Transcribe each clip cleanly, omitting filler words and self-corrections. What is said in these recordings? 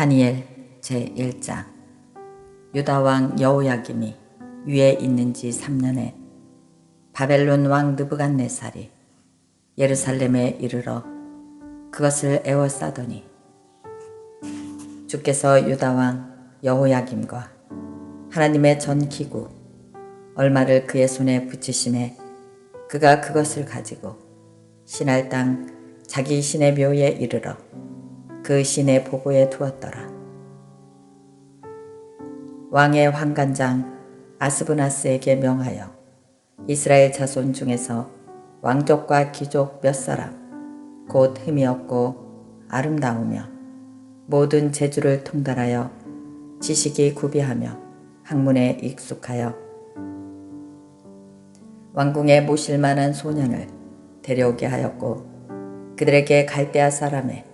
다니엘 제1장. 유다왕 여호야김이 위에 있는 지 3년에 바벨론 왕 느부갓네살이 예루살렘에 이르러 그것을 에워싸더니 주께서 유다왕 여호야김과 하나님의 전기구 얼마를 그의 손에 붙이심에 그가 그것을 가지고 신할 땅 자기 신의 묘에 이르러 그 신의 보고에 두었더라. 왕의 환관장 아스브나스에게 명하여 이스라엘 자손 중에서 왕족과 귀족 몇 사람 곧 흠이 없고 아름다우며 모든 재주를 통달하여 지식이 구비하며 학문에 익숙하여 왕궁에 모실 만한 소년을 데려오게 하였고 그들에게 갈대아 사람의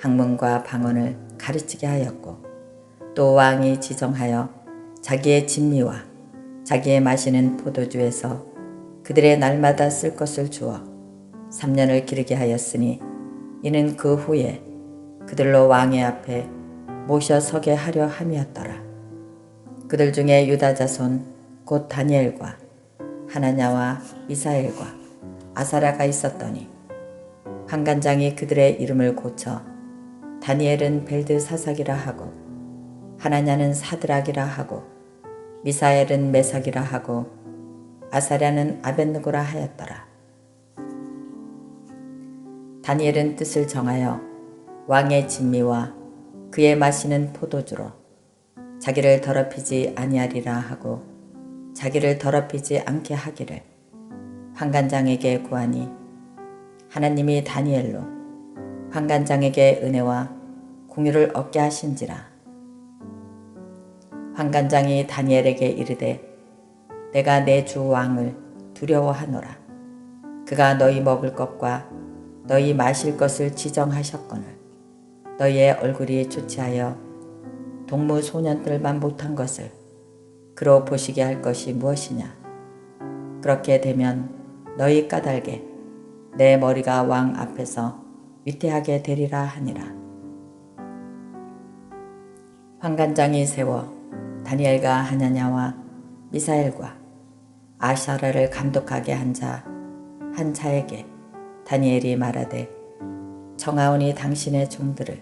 학문과 방언을 가르치게 하였고 또 왕이 지정하여 자기의 진미와 자기의 마시는 포도주에서 그들의 날마다 쓸 것을 주어 3년을 기르게 하였으니 이는 그 후에 그들로 왕의 앞에 모셔 서게 하려 함이었더라. 그들 중에 유다 자손 곧 다니엘과 하나냐와 미사엘과 아사랴가 있었더니 환관장이 그들의 이름을 고쳐 다니엘은 벨드사삭이라 하고 하나냐는 사드락이라 하고 미사엘은 메삭이라 하고 아사랴는 아벳느고라 하였더라. 다니엘은 뜻을 정하여 왕의 진미와 그의 마시는 포도주로 자기를 더럽히지 아니하리라 하고 자기를 더럽히지 않게 하기를 환관장에게 구하니 하나님이 다니엘로 환관장에게 은혜와 공유를 얻게 하신지라. 환관장이 다니엘에게 이르되 내가 내 주 왕을 두려워하노라. 그가 너희 먹을 것과 너희 마실 것을 지정하셨거늘 너희의 얼굴이 좋지하여 동무 소년들만 못한 것을 그로 보시게 할 것이 무엇이냐. 그렇게 되면 너희 까닭에 내 머리가 왕 앞에서 위태하게 되리라 하니라. 환관장이 세워 다니엘과 하나냐와 미사엘과 아사랴를 감독하게 한 자에게 다니엘이 말하되 청하오니 당신의 종들을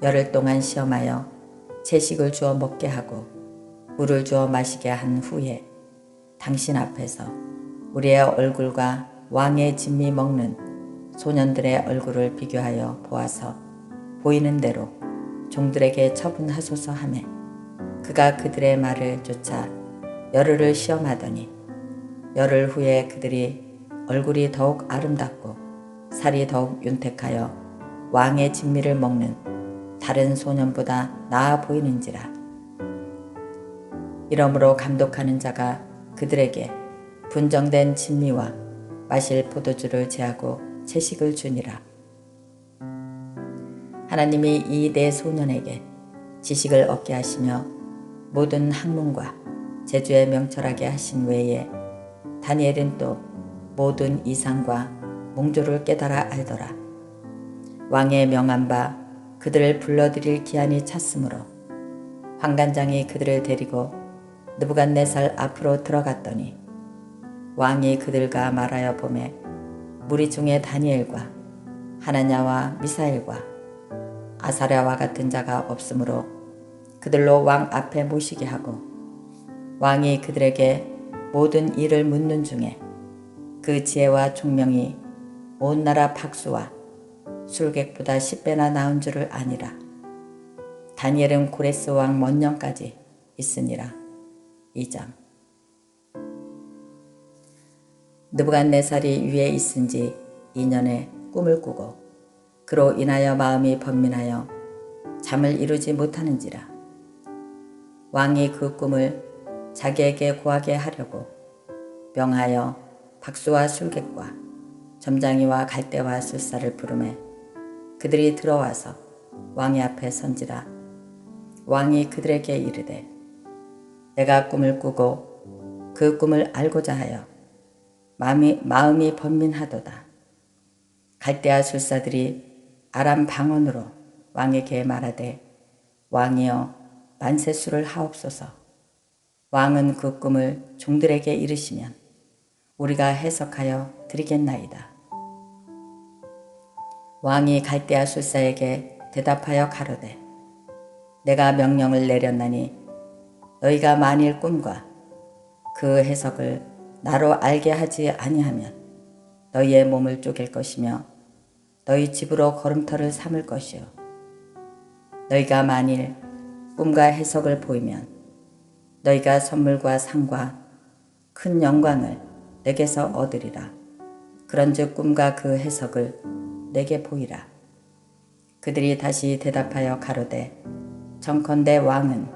열흘 동안 시험하여 채식을 주어 먹게 하고 물을 주어 마시게 한 후에 당신 앞에서 우리의 얼굴과 왕의 진미 먹는 소년들의 얼굴을 비교하여 보아서 보이는 대로 종들에게 처분하소서 하매 그가 그들의 말을 쫓아 열흘을 시험하더니 열흘 후에 그들이 얼굴이 더욱 아름답고 살이 더욱 윤택하여 왕의 진미를 먹는 다른 소년보다 나아 보이는지라. 이러므로 감독하는 자가 그들에게 분정된 진미와 마실 포도주를 제하고 채식을 주니라. 하나님이 이 네 소년에게 지식을 얻게 하시며 모든 학문과 재주에 명철하게 하신 외에 다니엘은 또 모든 이상과 몽조를 깨달아 알더라. 왕의 명한 바 그들을 불러들일 기한이 찼으므로 환관장이 그들을 데리고 느부갓네살 앞으로 들어갔더니 왕이 그들과 말하여 보매 무리 중에 다니엘과 하나냐와 미사엘과 아사랴와 같은 자가 없으므로 그들로 왕 앞에 모시게 하고 왕이 그들에게 모든 일을 묻는 중에 그 지혜와 총명이 온 나라 박수와 술객보다 10배나 나은 줄을 아니라. 다니엘은 고레스 왕 먼년까지 있으니라. 2장. 느부갓네살이 위에 있은 지 2년에 꿈을 꾸고 그로 인하여 마음이 번민하여 잠을 이루지 못하는지라. 왕이 그 꿈을 자기에게 고하게 하려고 명하여 박수와 술객과 점장이와 갈대와 술사를 부르매 그들이 들어와서 왕의 앞에 선지라. 왕이 그들에게 이르되 내가 꿈을 꾸고 그 꿈을 알고자 하여 마음이 번민하도다. 갈대아 술사들이 아람 방언으로 왕에게 말하되 왕이여 만세수를 하옵소서. 왕은 그 꿈을 종들에게 이르시면 우리가 해석하여 드리겠나이다. 왕이 갈대아 술사에게 대답하여 가로되 내가 명령을 내렸나니 너희가 만일 꿈과 그 해석을 나로 알게 하지 아니하면 너희의 몸을 쪼갤 것이며 너희 집으로 걸음터를 삼을 것이요 너희가 만일 꿈과 해석을 보이면 너희가 선물과 상과 큰 영광을 내게서 얻으리라. 그런즉 꿈과 그 해석을 내게 보이라. 그들이 다시 대답하여 가로되 정컨대 왕은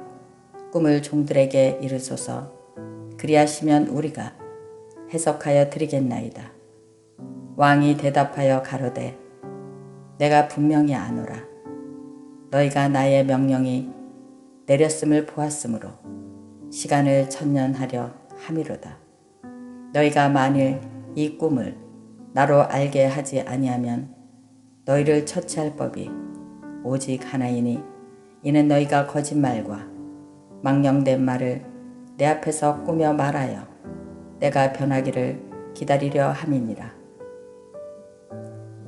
꿈을 종들에게 이르소서. 그리하시면 우리가 해석하여 드리겠나이다. 왕이 대답하여 가로되 내가 분명히 아노라. 너희가 나의 명령이 내렸음을 보았으므로 시간을 천년하려 함이로다. 너희가 만일 이 꿈을 나로 알게 하지 아니하면 너희를 처치할 법이 오직 하나이니 이는 너희가 거짓말과 망령된 말을 내 앞에서 꾸며 말하여 내가 변하기를 기다리려 함이니라.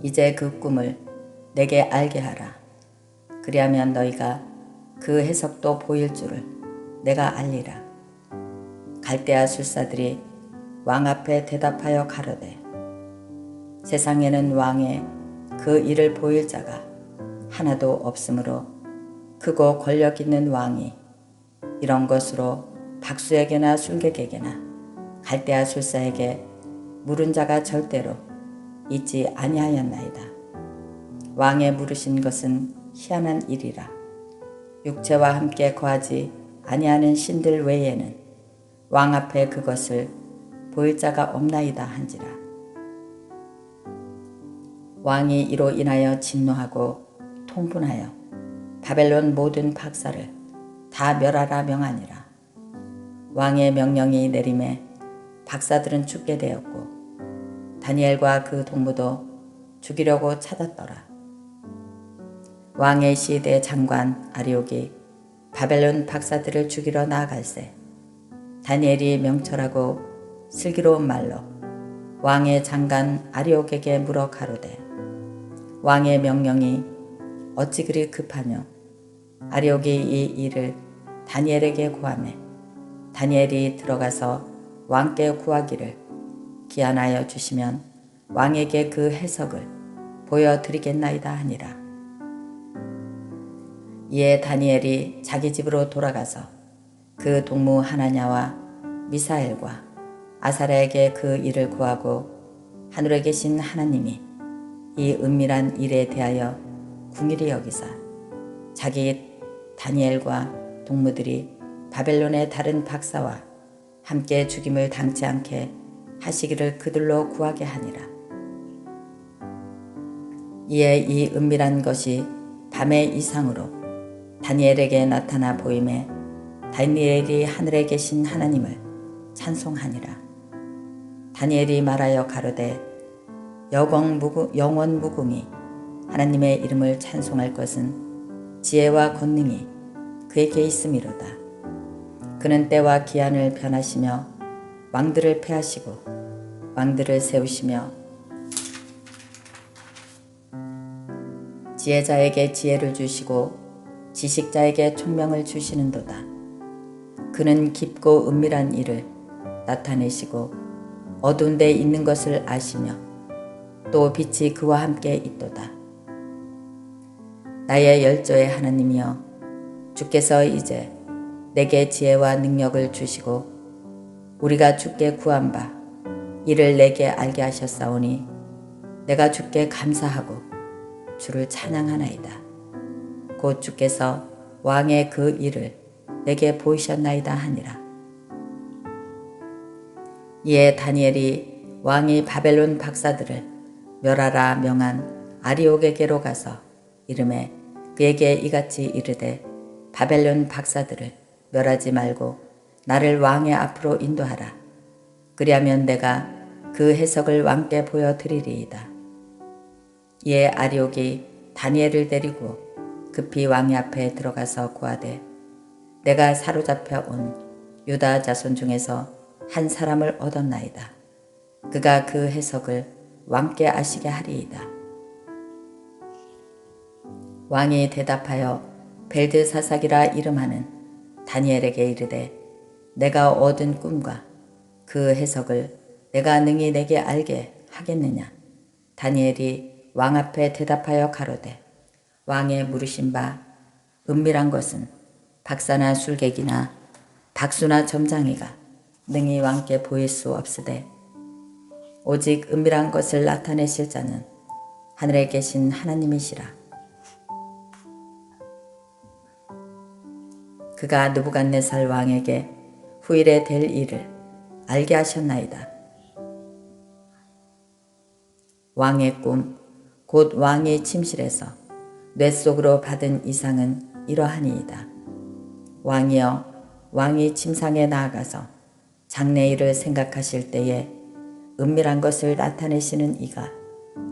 이제 그 꿈을 내게 알게 하라. 그리하면 너희가 그 해석도 보일 줄을 내가 알리라. 갈대아 술사들이 왕 앞에 대답하여 가로되 세상에는 왕의 그 일을 보일 자가 하나도 없으므로 크고 권력 있는 왕이 이런 것으로 박수에게나 술객에게나 갈대아 술사에게 물은 자가 절대로 있지 아니하였나이다. 왕의 물으신 것은 희한한 일이라. 육체와 함께 거하지 아니하는 신들 외에는 왕 앞에 그것을 보일 자가 없나이다 한지라. 왕이 이로 인하여 진노하고 통분하여 바벨론 모든 박사를 다 멸하라 명하니라. 왕의 명령이 내림에 박사들은 죽게 되었고 다니엘과 그 동무도 죽이려고 찾았더라. 왕의 시대 장관 아리옥이 바벨론 박사들을 죽이러 나아갈새 다니엘이 명철하고 슬기로운 말로 왕의 장관 아리옥에게 물어 가로되 왕의 명령이 어찌 그리 급하뇨? 아리옥이 이 일을 다니엘에게 고하매 다니엘이 들어가서 왕께 구하기를 기한하여 주시면 왕에게 그 해석을 보여드리겠나이다 하니라. 이에 다니엘이 자기 집으로 돌아가서 그 동무 하나냐와 미사엘과 아사랴에게 그 일을 구하고 하늘에 계신 하나님이 이 은밀한 일에 대하여 궁일이 여기사 자기 다니엘과 동무들이 바벨론의 다른 박사와 함께 죽임을 당치 않게 하시기를 그들로 구하게 하니라. 이에 이 은밀한 것이 밤의 이상으로 다니엘에게 나타나 보임에 다니엘이 하늘에 계신 하나님을 찬송하니라. 다니엘이 말하여 가로되 영원 무궁히 하나님의 이름을 찬송할 것은 지혜와 권능이 그에게 있음이로다. 그는 때와 기한을 변하시며 왕들을 패하시고 왕들을 세우시며 지혜자에게 지혜를 주시고 지식자에게 총명을 주시는도다. 그는 깊고 은밀한 일을 나타내시고 어두운 데 있는 것을 아시며 또 빛이 그와 함께 있도다. 나의 열조의 하나님이여 주께서 이제 내게 지혜와 능력을 주시고 우리가 주께 구한 바 이를 내게 알게 하셨사오니 내가 주께 감사하고 주를 찬양하나이다. 곧 주께서 왕의 그 일을 내게 보이셨나이다 하니라. 이에 다니엘이 왕이 바벨론 박사들을 멸하라 명한 아리옥에게로 가서 이르매 그에게 이같이 이르되 바벨론 박사들을 멸하지 말고 나를 왕의 앞으로 인도하라. 그리하면 내가 그 해석을 왕께 보여드리리이다. 이에 아리옥이 다니엘을 데리고 급히 왕의 앞에 들어가서 고하되 내가 사로잡혀 온 유다 자손 중에서 한 사람을 얻었나이다. 그가 그 해석을 왕께 아시게 하리이다. 왕이 대답하여 벨드사삭이라 이름하는 다니엘에게 이르되 내가 얻은 꿈과 그 해석을 내가 능히 내게 알게 하겠느냐. 다니엘이 왕 앞에 대답하여 가로되 왕의 물으신 바 은밀한 것은 박사나 술객이나 박수나 점장이가 능히 왕께 보일 수 없으되 오직 은밀한 것을 나타내실 자는 하늘에 계신 하나님이시라. 그가 느부갓네살 왕에게 후일에 될 일을 알게 하셨나이다. 왕의 꿈, 곧 왕이 침실에서 뇌 속으로 받은 이상은 이러하니이다. 왕이여, 왕이 침상에 나아가서 장래일을 생각하실 때에 은밀한 것을 나타내시는 이가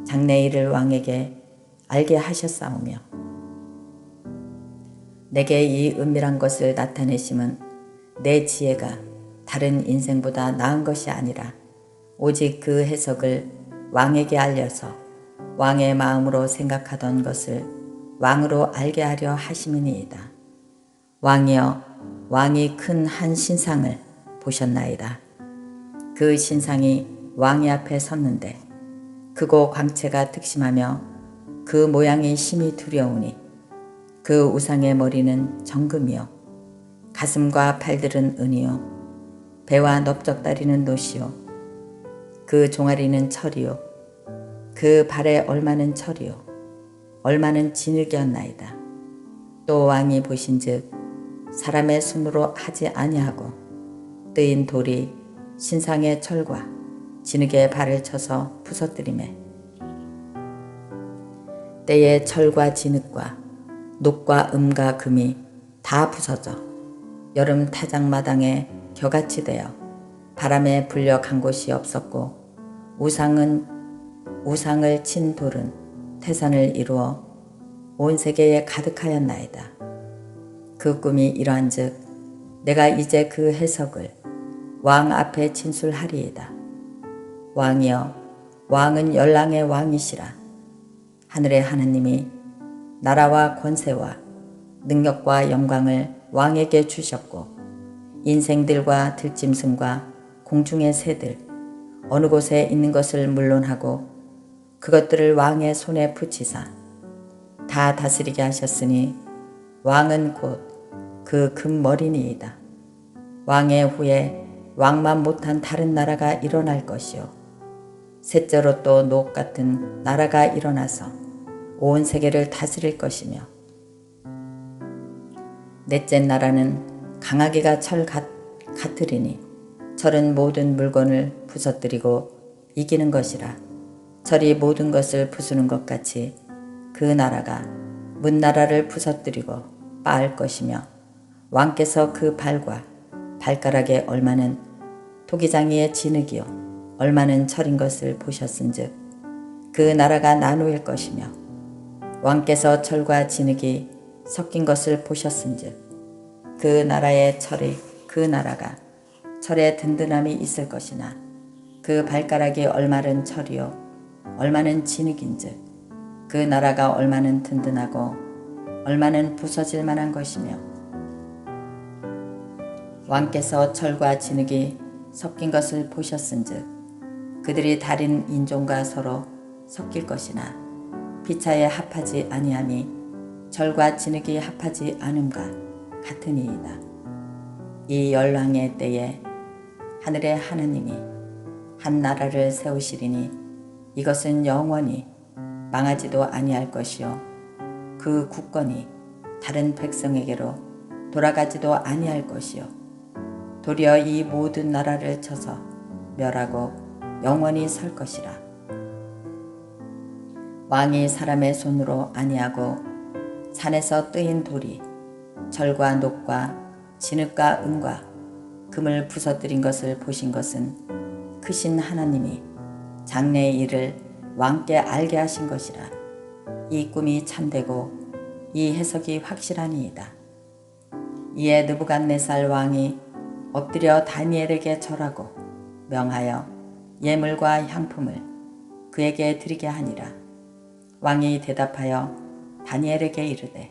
장래일을 왕에게 알게 하셨사오며 내게 이 은밀한 것을 나타내심은 내 지혜가 다른 인생보다 나은 것이 아니라 오직 그 해석을 왕에게 알려서 왕의 마음으로 생각하던 것을 왕으로 알게 하려 하심이니이다. 왕이여, 왕이 큰 한 신상을 보셨나이다. 그 신상이 왕의 앞에 섰는데 크고 광채가 특심하며 그 모양이 심히 두려우니 그 우상의 머리는 정금이요 가슴과 팔들은 은이요 배와 넓적다리는 노시요 그 종아리는 철이요 그 발에 얼마는 철이요 얼마는 진흙이었나이다. 또 왕이 보신즉 사람의 손으로 하지 아니하고 뜨인 돌이 신상의 철과 진흙에 발을 쳐서 부서뜨리매 때에 철과 진흙과 녹과 음과 금이 다 부서져 여름 타작마당에 겨같이 되어 바람에 불려 간 곳이 없었고 우상을 친 돌은 태산을 이루어 온 세계에 가득하였나이다. 그 꿈이 이러한즉 내가 이제 그 해석을 왕 앞에 진술하리이다. 왕이여, 왕은 열랑의 왕이시라. 하늘의 하느님이 나라와 권세와 능력과 영광을 왕에게 주셨고 인생들과 들짐승과 공중의 새들 어느 곳에 있는 것을 물론하고 그것들을 왕의 손에 붙이사 다 다스리게 하셨으니 왕은 곧 그 금머리니이다. 왕의 후에 왕만 못한 다른 나라가 일어날 것이요 셋째로 또 녹 같은 나라가 일어나서 온 세계를 다스릴 것이며 넷째 나라는 강하기가 철 같으리니 철은 모든 물건을 부서뜨리고 이기는 것이라. 철이 모든 것을 부수는 것 같이 그 나라가 문나라를 부서뜨리고 빻을 것이며 왕께서 그 발과 발가락에 얼마는 토기장이의 진흙이요 얼마는 철인 것을 보셨은즉 그 나라가 나누일 것이며 왕께서 철과 진흙이 섞인 것을 보셨은즉 그 나라의 철이 그 나라가 철에 든든함이 있을 것이나 그 발가락이 얼마는 철이요 얼마는 진흙인즉 그 나라가 얼마는 든든하고 얼마는 부서질 만한 것이며 왕께서 철과 진흙이 섞인 것을 보셨은즉 그들이 다른 인종과 서로 섞일 것이나 피차에 합하지 아니함이 철과 진흙이 합하지 않음과 같으니이다. 이 열왕의 때에 하늘의 하느님이 한 나라를 세우시리니 이것은 영원히 망하지도 아니할 것이요 그 국권이 다른 백성에게로 돌아가지도 아니할 것이요 도리어 이 모든 나라를 쳐서 멸하고 영원히 설 것이라. 왕이 사람의 손으로 아니하고 산에서 뜨인 돌이 철과 녹과 진흙과 은과 금을 부서뜨린 것을 보신 것은 크신 하나님이 장래의 일을 왕께 알게 하신 것이라. 이 꿈이 참되고 이 해석이 확실하니이다. 이에 느부갓네살 왕이 엎드려 다니엘에게 절하고 명하여 예물과 향품을 그에게 드리게 하니라. 왕이 대답하여 다니엘에게 이르되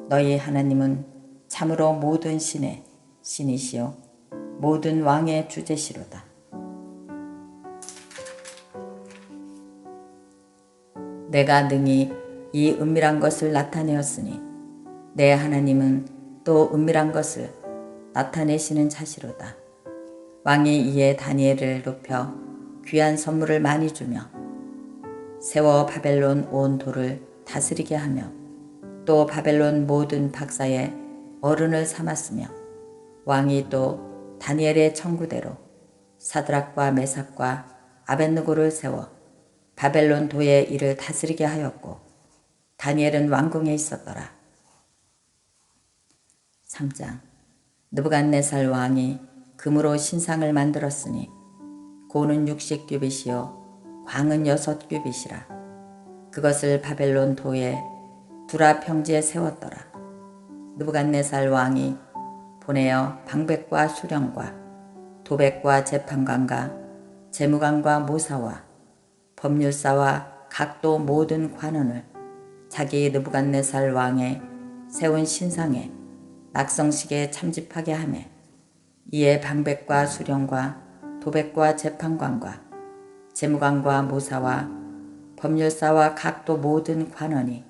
너희 하나님은 참으로 모든 신의 신이시요 모든 왕의 주제시로다. 내가 능히 이 은밀한 것을 나타내었으니 내 하나님은 또 은밀한 것을 나타내시는 자시로다. 왕이 이에 다니엘을 높여 귀한 선물을 많이 주며 세워 바벨론 온 도를 다스리게 하며 또 바벨론 모든 박사의 어른을 삼았으며 왕이 또 다니엘의 청구대로 사드락과 메삭과 아벳느고를 세워 바벨론 도의 일을 다스리게 하였고 다니엘은 왕궁에 있었더라. 3장 느부갓네살 왕이 금으로 신상을 만들었으니 고는 60규빗이요 광은 6규빗이라. 그것을 바벨론 도의 두라 평지에 세웠더라. 느부갓네살 왕이 보내어 방백과 수령과 도백과 재판관과 재무관과 모사와 법률사와 각도 모든 관원을 자기 느부갓네살 왕의 세운 신상에 낙성식에 참집하게 하며 이에 방백과 수령과 도백과 재판관과 재무관과 모사와 법률사와 각도 모든 관원이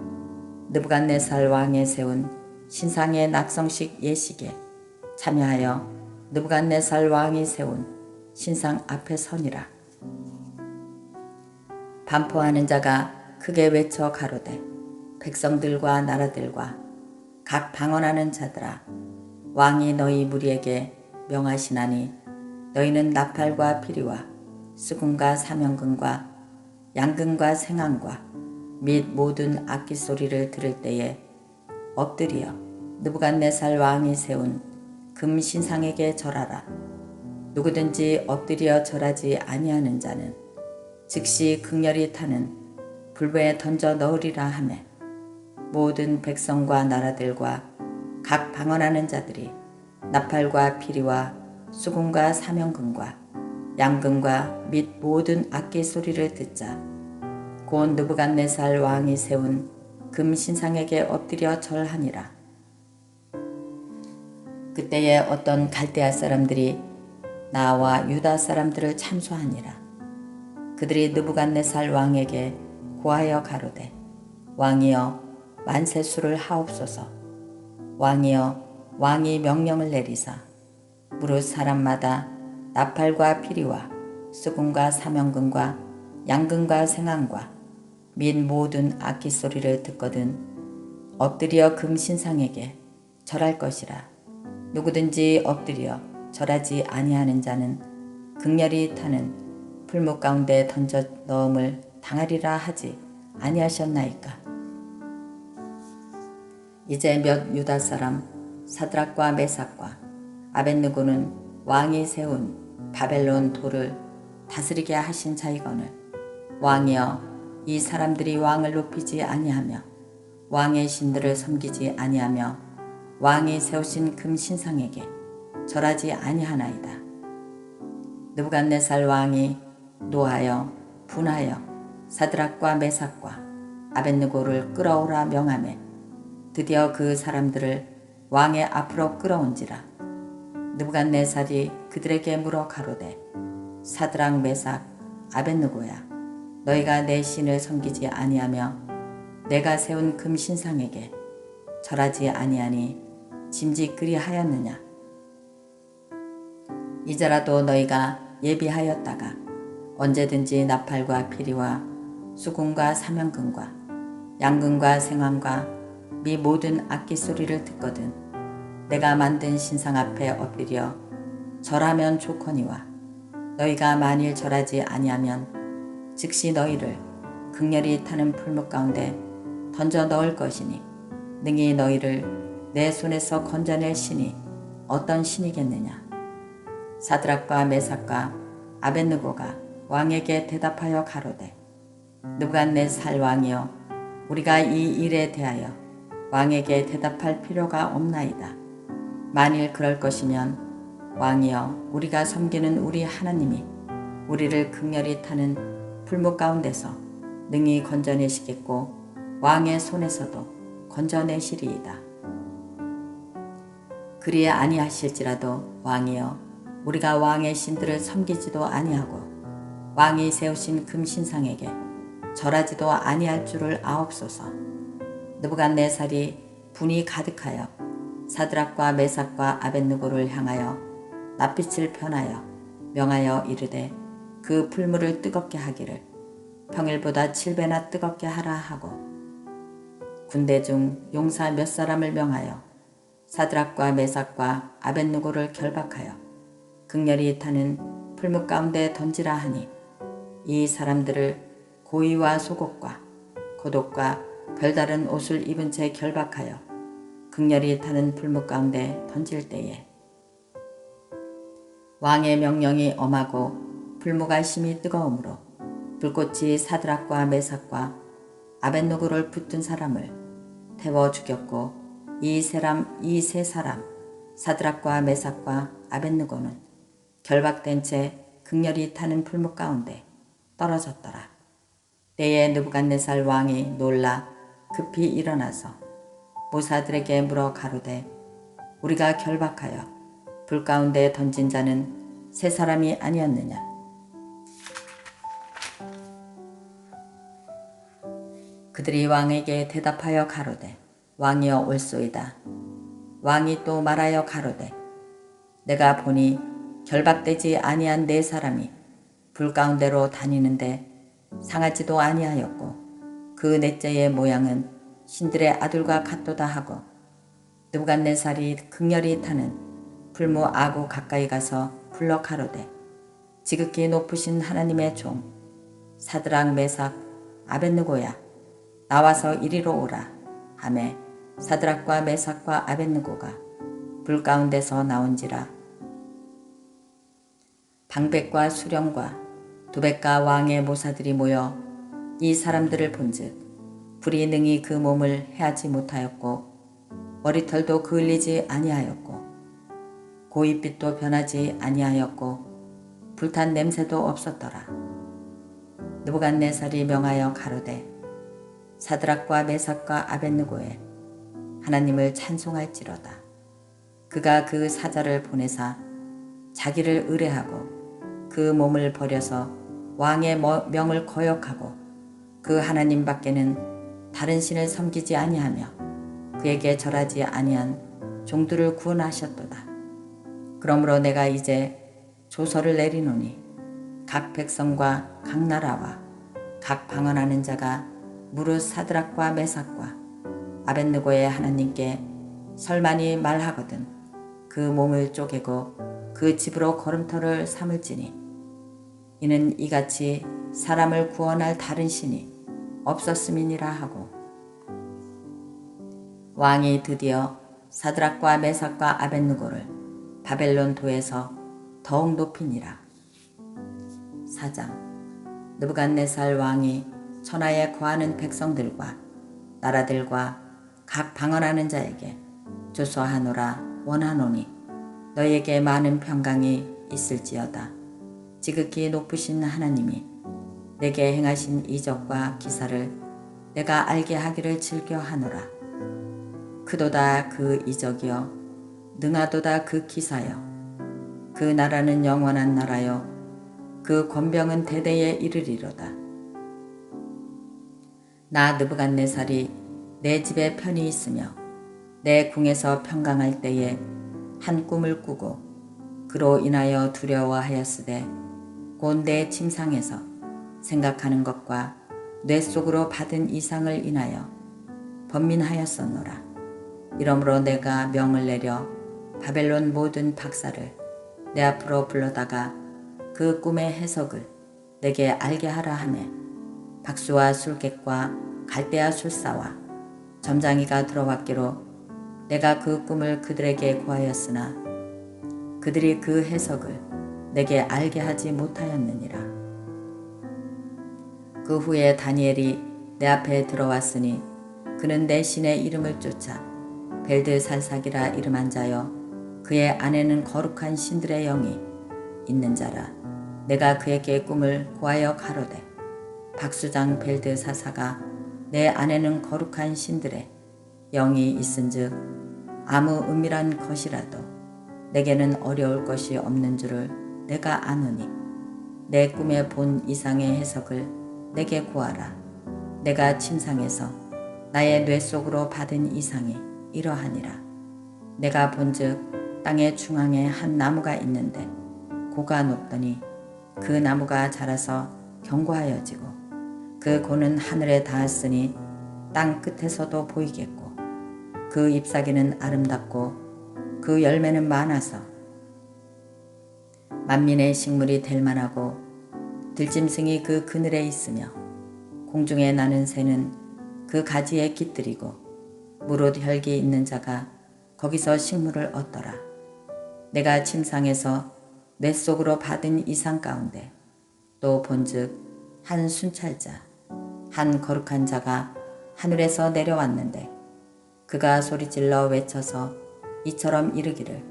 느부갓네살 왕의 세운 신상의 낙성식 예식에 참여하여 느부갓네살 왕이 세운 신상 앞에 서니라. 반포하는 자가 크게 외쳐 가로되 백성들과 나라들과 각 방언하는 자들아 왕이 너희 무리에게 명하시나니 너희는 나팔과 피리와 수금과 사명금과 양금과 생황과 및 모든 악기 소리를 들을 때에 엎드려 느부갓네살 왕이 세운 금 신상에게 절하라. 누구든지 엎드려 절하지 아니하는 자는 즉시 극렬히 타는 불배에 던져 넣으리라 하매 모든 백성과 나라들과 각 방언하는 자들이 나팔과 피리와 수금과 사명금과 양금과 및 모든 악기 소리를 듣자 곧 느부갓네살 왕이 세운 금 신상에게 엎드려 절하니라. 그때에 어떤 갈대아 사람들이 나와 유다 사람들을 참수하니라. 그들이 느부갓네살 왕에게 고하여 가로되 왕이여 만세수를 하옵소서. 왕이여 왕이 명령을 내리사 무릇 사람마다 나팔과 피리와 수금과 사명금과 양금과 생황과 및 모든 악기 소리를 듣거든 엎드려 금 신상에게 절할 것이라. 누구든지 엎드려 절하지 아니하는 자는 극렬히 타는 풀무 가운데 던져 넣음을 당하리라 하지 아니하셨나이까. 이제 몇 유다 사람 사드락과 메삭과 아벳느고는 왕이 세운 바벨론 도를 다스리게 하신 자이거늘 왕이여 이 사람들이 왕을 높이지 아니하며 왕의 신들을 섬기지 아니하며 왕이 세우신 금 신상에게 절하지 아니하나이다. 느부갓네살 왕이 노하여 분하여 사드락과 메삭과 아벳느고를 끌어오라 명하매 드디어 그 사람들을 왕의 앞으로 끌어온지라. 느부갓네살이 그들에게 물어 가로되 사드락 메삭 아벳느고야 너희가 내 신을 섬기지 아니하며 내가 세운 금 신상에게 절하지 아니하니 짐짓 그리하였느냐. 이제라도 너희가 예비하였다가 언제든지 나팔과 피리와 수금과 사명금과 양금과 생황과 미 모든 악기 소리를 듣거든 내가 만든 신상 앞에 엎드려 절하면 좋거니와 너희가 만일 절하지 아니하면 즉시 너희를 극렬히 타는 풀무 가운데 던져 넣을 것이니 능히 너희를 내 손에서 건져낼 신이 어떤 신이겠느냐. 사드락과 메삭과 아벳느고가 왕에게 대답하여 가로되 느부갓네살 왕이여 우리가 이 일에 대하여 왕에게 대답할 필요가 없나이다. 만일 그럴 것이면 왕이여 우리가 섬기는 우리 하나님이 우리를 극렬히 타는 풀무 가운데서 능히 건져내시겠고 왕의 손에서도 건져내시리이다. 그리 아니하실지라도 왕이여 우리가 왕의 신들을 섬기지도 아니하고 왕이 세우신 금신상에게 절하지도 아니할 줄을 아옵소서. 느부갓네살이 분이 가득하여 사드락과 메삭과 아벳느고를 향하여 낯빛을 편하여 명하여 이르되 그 풀무를 뜨겁게 하기를 평일보다 7배나 뜨겁게 하라 하고 군대 중 용사 몇 사람을 명하여 사드락과 메삭과 아벳느고를 결박하여 극렬히 타는 풀무 가운데 던지라 하니 이 사람들을 고의와 속옷과 겉옷과 별다른 옷을 입은 채 결박하여 극렬히 타는 풀무 가운데 던질 때에 왕의 명령이 엄하고 풀무가 심히 뜨거우므로 불꽃이 사드락과 메삭과 아벳느고를 붙든 사람을 태워 죽였고 이 세 사람 사드락과 메삭과 아벳느고는 결박된 채 극렬히 타는 풀무 가운데 떨어졌더라. 때에 느부갓네살 왕이 놀라 급히 일어나서 모사들에게 물어 가로되 우리가 결박하여 불 가운데 던진 자는 세 사람이 아니었느냐. 그들이 왕에게 대답하여 가로되 왕이여 옳소이다. 왕이 또 말하여 가로되 내가 보니 결박되지 아니한 네 사람이 불 가운데로 다니는데 상하지도 아니하였고 그 넷째의 모양은 신들의 아들과 같도다 하고 느부갓네살이 극렬히 타는 풀무 아구 가까이 가서 불러 가로되 지극히 높으신 하나님의 종 사드락 메삭 아벳느고야 나와서 이리로 오라 하매 사드락과 메삭과 아벳느고가 불 가운데서 나온지라. 방백과 수령과 두백가 왕의 모사들이 모여 이 사람들을 본즉 불이 능히 그 몸을 해하지 못하였고 머리털도 그을리지 아니하였고 고깃빛도 변하지 아니하였고 불탄 냄새도 없었더라. 느부갓네살이 명하여 가로되 사드락과 메삭과 아벳느고에 하나님을 찬송할지로다. 그가 그 사자를 보내사 자기를 의뢰하고 그 몸을 버려서 왕의 명을 거역하고 그 하나님 밖에는 다른 신을 섬기지 아니하며 그에게 절하지 아니한 종들을 구원하셨도다. 그러므로 내가 이제 조서를 내리노니 각 백성과 각 나라와 각 방언하는 자가 무릇 사드락과 메삭과 아벳느고의 하나님께 설만이 말하거든 그 몸을 쪼개고 그 집으로 걸음터를 삼을지니 이는 이같이 사람을 구원할 다른 신이 없었음이니라 하고 왕이 드디어 사드락과 메삭과 아벳느고를 바벨론 도에서 더욱 높이니라. 4장 느부갓네살 왕이 천하에 거하는 백성들과 나라들과 각 방언하는 자에게 조서하노라 원하노니 너에게 많은 평강이 있을지어다. 지극히 높으신 하나님이 내게 행하신 이적과 기사를 내가 알게 하기를 즐겨하노라. 크도다 그 이적이여 능하도다 그 기사여 그 나라는 영원한 나라여 그 권병은 대대에 이르리로다. 나 느부갓네살이 내 집에 편히 있으며 내 궁에서 평강할 때에 한 꿈을 꾸고 그로 인하여 두려워하였으되 곧 내 침상에서 생각하는 것과 뇌 속으로 받은 이상을 인하여 번민하였었노라. 이러므로 내가 명을 내려 바벨론 모든 박사를 내 앞으로 불러다가 그 꿈의 해석을 내게 알게 하라 하매 박수와 술객과 갈대아 술사와 점장이가 들어왔기로 내가 그 꿈을 그들에게 고하였으나 그들이 그 해석을 내게 알게 하지 못하였느니라. 그 후에 다니엘이 내 앞에 들어왔으니 그는 내 신의 이름을 쫓아 벨드살삭이라 이름한 자여 그의 안에는 거룩한 신들의 영이 있는 자라. 내가 그에게 꿈을 고하여 가로되 박수장 벨드사사가 내 안에는 거룩한 신들의 영이 있은즉 아무 은밀한 것이라도 내게는 어려울 것이 없는 줄을 내가 아노니 내 꿈에 본 이상의 해석을 내게 구하라. 내가 침상에서 나의 뇌 속으로 받은 이상이 이러하니라. 내가 본즉 땅의 중앙에 한 나무가 있는데 고가 높더니 그 나무가 자라서 견고하여지고 그 고는 하늘에 닿았으니 땅 끝에서도 보이겠고 그 잎사귀는 아름답고 그 열매는 많아서 만민의 식물이 될 만하고 들짐승이 그 그늘에 있으며 공중에 나는 새는 그 가지에 깃들이고 무릇 혈기 있는 자가 거기서 식물을 얻더라. 내가 침상에서 뇌 속으로 받은 이상 가운데 또 본즉 한 순찰자 한 거룩한 자가 하늘에서 내려왔는데 그가 소리질러 외쳐서 이처럼 이르기를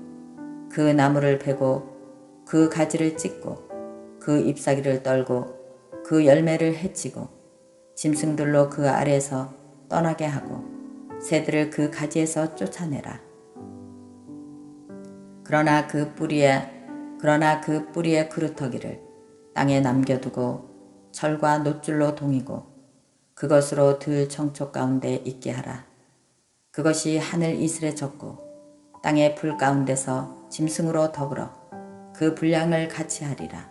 그 나무를 베고 그 가지를 찢고 그 잎사귀를 떨고 그 열매를 해치고 짐승들로 그 아래에서 떠나게 하고 새들을 그 가지에서 쫓아내라. 그러나 그 뿌리의 그루터기를 땅에 남겨두고 철과 놋줄로 동이고 그것으로 들 청촉 가운데 있게 하라. 그것이 하늘 이슬에 젖고 땅의 풀 가운데서 짐승으로 더불어 그 분량을 같이 하리라.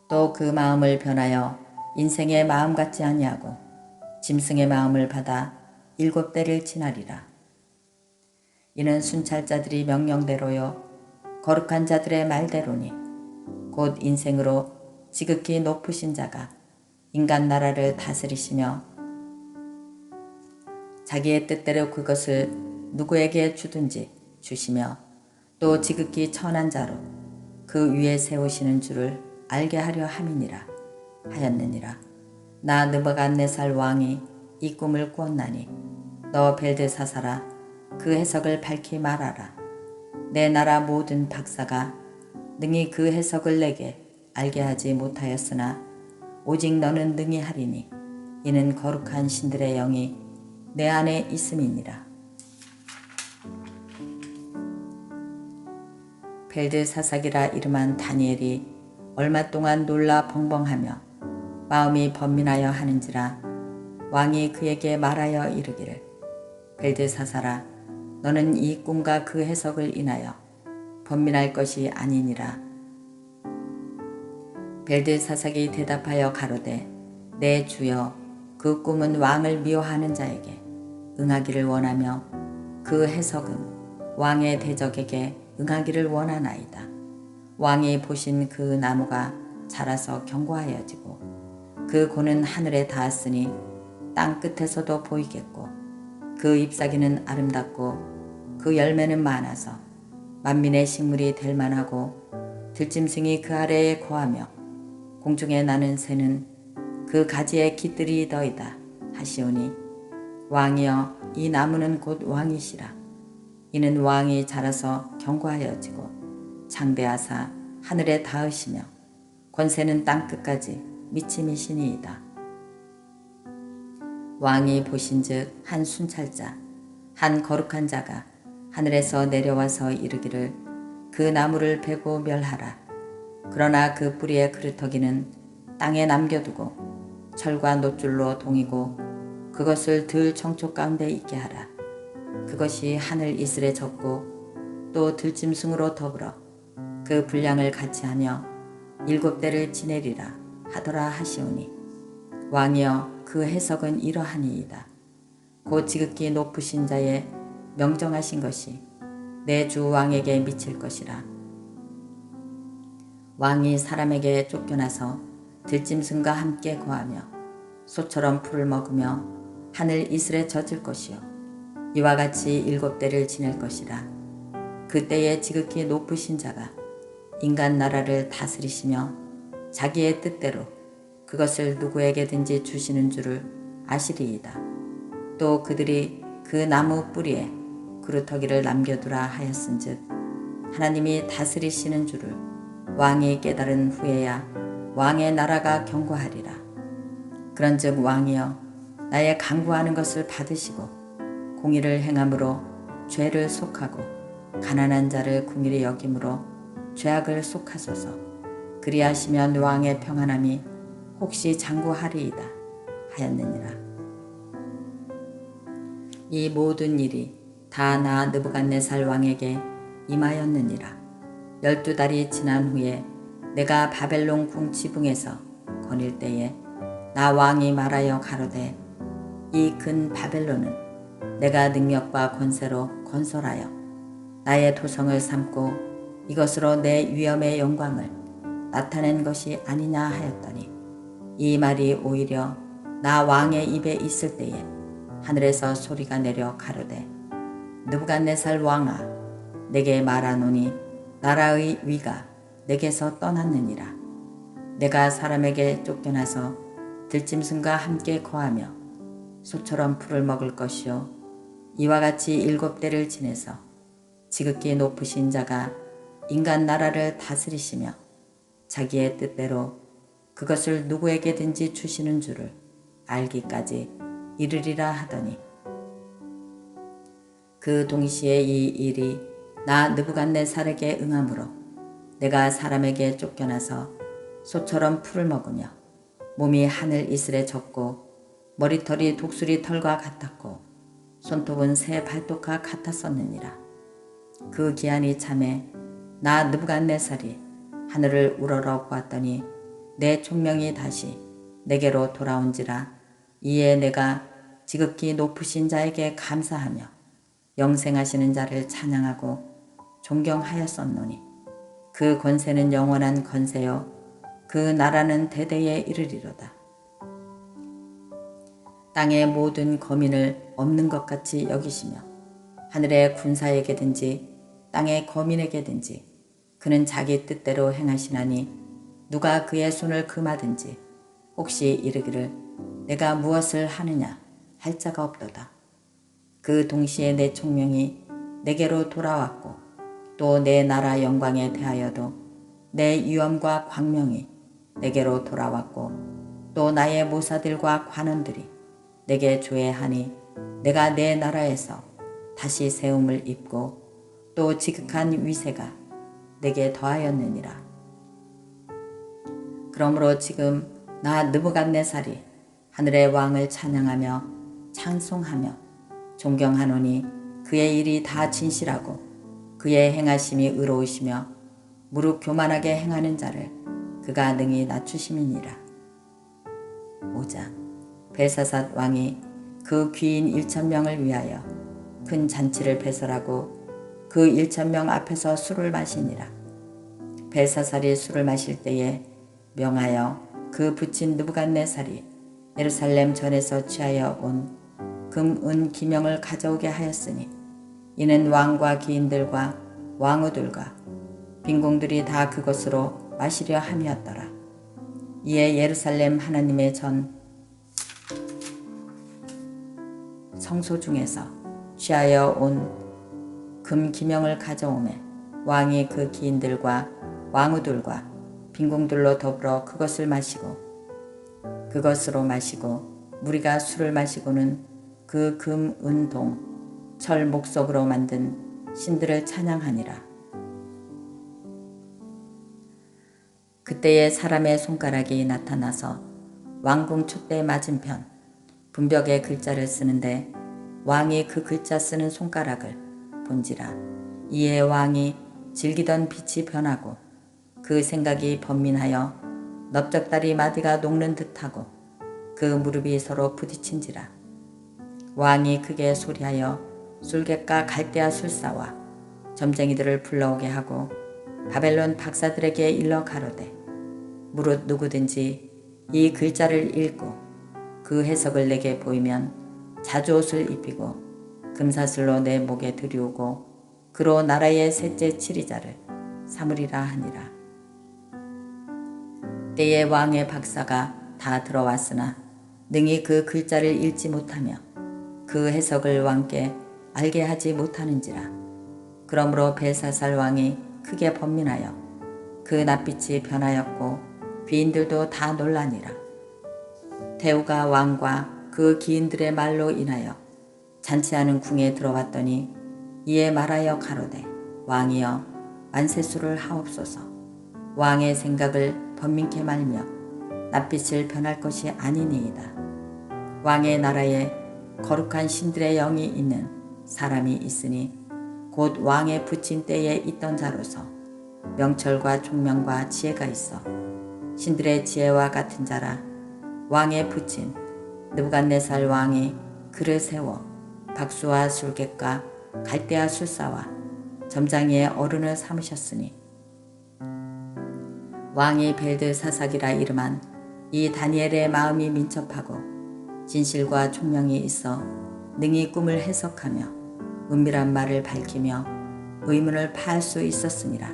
또 그 마음을 변하여 인생의 마음 같지 아니하고 짐승의 마음을 받아 7대를 지나리라. 이는 순찰자들이 명령대로요 거룩한 자들의 말대로니 곧 인생으로 지극히 높으신 자가 인간 나라를 다스리시며 자기의 뜻대로 그것을 누구에게 주든지 주시며 또 지극히 천한 자로 그 위에 세우시는 줄을 알게 하려 함이니라 하였느니라. 나 느부갓네살 왕이 이 꿈을 꾸었나니 너 벨드사사라 그 해석을 밝히 말하라. 내 나라 모든 박사가 능히 그 해석을 내게 알게 하지 못하였으나 오직 너는 능히 하리니 이는 거룩한 신들의 영이 내 안에 있음이니라. 벨드사삭이라 이름한 다니엘이 얼마 동안 놀라 벙벙하며 마음이 번민하여 하는지라 왕이 그에게 말하여 이르기를 벨드사사라 너는 이 꿈과 그 해석을 인하여 번민할 것이 아니니라. 벨드사삭이 대답하여 가로되 내 주여 그 꿈은 왕을 미워하는 자에게 응하기를 원하며 그 해석은 왕의 대적에게 응하기를 원하나이다. 왕이 보신 그 나무가 자라서 견고하여지고 그 고는 하늘에 닿았으니 땅 끝에서도 보이겠고 그 잎사귀는 아름답고 그 열매는 많아서 만민의 식물이 될 만하고 들짐승이 그 아래에 거하며 공중에 나는 새는 그 가지에 깃들이더이다 하시오니 왕이여 이 나무는 곧 왕이시라. 이는 왕이 자라서 견고하여지고 장대하사 하늘에 닿으시며 권세는 땅끝까지 미침이시니이다. 왕이 보신즉 한 순찰자 한 거룩한 자가 하늘에서 내려와서 이르기를 그 나무를 베고 멸하라. 그러나 그 뿌리의 그루터기는 땅에 남겨두고 철과 놋줄로 동이고 그것을 들 청촉 가운데 있게 하라. 그것이 하늘 이슬에 젖고 또 들짐승으로 더불어 그 분량을 같이 하며 7대를 지내리라 하더라 하시오니 왕이여 그 해석은 이러하니이다. 곧 지극히 높으신 자의 명정하신 것이 내 주 왕에게 미칠 것이라. 왕이 사람에게 쫓겨나서 들짐승과 함께 거하며 소처럼 풀을 먹으며 하늘 이슬에 젖을 것이요 이와 같이 7대를 지낼 것이라. 그때에 지극히 높으신 자가 인간 나라를 다스리시며 자기의 뜻대로 그것을 누구에게든지 주시는 줄을 아시리이다. 또 그들이 그 나무 뿌리에 그루터기를 남겨두라 하였은즉 하나님이 다스리시는 줄을 왕이 깨달은 후에야 왕의 나라가 견고하리라. 그런즉 왕이여 나의 간구하는 것을 받으시고 공의를 행함으로 죄를 속하고 가난한 자를 긍휼히 여김으로 죄악을 속하소서. 그리하시면 왕의 평안함이 혹시 장구하리이다 하였느니라. 이 모든 일이 다 나 느부갓네살 왕에게 임하였느니라. 12달이 지난 후에 내가 바벨론 궁 지붕에서 거닐 때에 나 왕이 말하여 가로되 이 근 바벨론은 내가 능력과 권세로 건설하여 나의 도성을 삼고 이것으로 내 위엄의 영광을 나타낸 것이 아니냐 하였더니 이 말이 오히려 나 왕의 입에 있을 때에 하늘에서 소리가 내려 가로되 느부갓네살 왕아 내게 말하노니 나라의 위가 내게서 떠났느니라. 내가 사람에게 쫓겨나서 들짐승과 함께 거하며 소처럼 풀을 먹을 것이요 이와 같이 7대를 지내서 지극히 높으신 자가 인간 나라를 다스리시며 자기의 뜻대로 그것을 누구에게든지 주시는 줄을 알기까지 이르리라 하더니 그 동시에 이 일이 나 느부갓네살에게 응함으로 내가 사람에게 쫓겨나서 소처럼 풀을 먹으며 몸이 하늘 이슬에 젖고 머리털이 독수리 털과 같았고 손톱은 새 발톱과 같았었느니라. 그 기한이 참에 나 느부갓네살이 하늘을 우러러 보았더니 내 총명이 다시 내게로 돌아온지라. 이에 내가 지극히 높으신 자에게 감사하며 영생하시는 자를 찬양하고 존경하였었노니 그 권세는 영원한 권세요 그 나라는 대대에 이르리로다. 땅의 모든 거민을 없는 것 같이 여기시며 하늘의 군사에게든지 땅의 거민에게든지 그는 자기 뜻대로 행하시나니 누가 그의 손을 금하든지 혹시 이르기를 내가 무엇을 하느냐 할 자가 없도다. 그 동시에 내 총명이 내게로 돌아왔고 또 내 나라 영광에 대하여도 내 위엄과 광명이 내게로 돌아왔고 또 나의 모사들과 관원들이 내게 조회하니 내가 내 나라에서 다시 세움을 입고 또 지극한 위세가 내게 더하였느니라. 그러므로 지금 나 느부갓네살이 하늘의 왕을 찬양하며 찬송하며 존경하노니 그의 일이 다 진실하고 그의 행하심이 의로우시며 무릇 교만하게 행하는 자를 그가 능히 낮추심이니라. 5장 벨사삿 왕이 그 귀인 1,000명을 위하여 큰 잔치를 배설하고 그 1,000명 앞에서 술을 마시니라. 벨사살이 술을 마실 때에 명하여 그 부친 느부갓네살이 예루살렘 전에서 취하여 온 금, 은, 기명을 가져오게 하였으니 이는 왕과 기인들과 왕후들과 빈궁들이 다 그것으로 마시려 함이었더라. 이에 예루살렘 하나님의 전 성소 중에서 취하여 온 금 기명을 가져오매 왕이 그 기인들과 왕후들과 빈궁들로 더불어 그것을 마시고 그것으로 마시고 무리가 술을 마시고는 그 금, 은, 동, 철 목석으로 만든 신들을 찬양하니라. 그때에 사람의 손가락이 나타나서 왕궁 촛대 맞은편 분벽에 글자를 쓰는데 왕이 그 글자 쓰는 손가락을 본지라. 이에 왕이 즐기던 빛이 변하고 그 생각이 번민하여 넓적다리 마디가 녹는 듯하고 그 무릎이 서로 부딪힌지라. 왕이 크게 소리하여 술객과 갈대아 술사와 점쟁이들을 불러오게 하고 바벨론 박사들에게 일러 가로되 무릇 누구든지 이 글자를 읽고 그 해석을 내게 보이면 자주옷을 입히고 금사슬로 내 목에 들이우고 그로 나라의 셋째 치리자를 삼으리라 하니라. 때에 왕의 박사가 다 들어왔으나 능히 그 글자를 읽지 못하며 그 해석을 왕께 알게 하지 못하는지라. 그러므로 벨사살 왕이 크게 번민하여 그 낯빛이 변하였고 귀인들도 다 놀라니라. 대우가 왕과 그 귀인들의 말로 인하여 잔치하는 궁에 들어왔더니 이에 말하여 가로되 왕이여 만세수를 하옵소서. 왕의 생각을 번민케 말며 낯빛을 변할 것이 아니니이다. 왕의 나라에 거룩한 신들의 영이 있는 사람이 있으니 곧 왕의 붙인 때에 있던 자로서 명철과 총명과 지혜가 있어 신들의 지혜와 같은 자라. 왕의 붙인 느부갓네살 왕이 그를 세워 박수와 술객과 갈대아 술사와 점장이의 어른을 삼으셨으니 왕이 벨드사삭이라 이름한 이 다니엘의 마음이 민첩하고 진실과 총명이 있어 능히 꿈을 해석하며 은밀한 말을 밝히며 의문을 파할 수 있었으니라.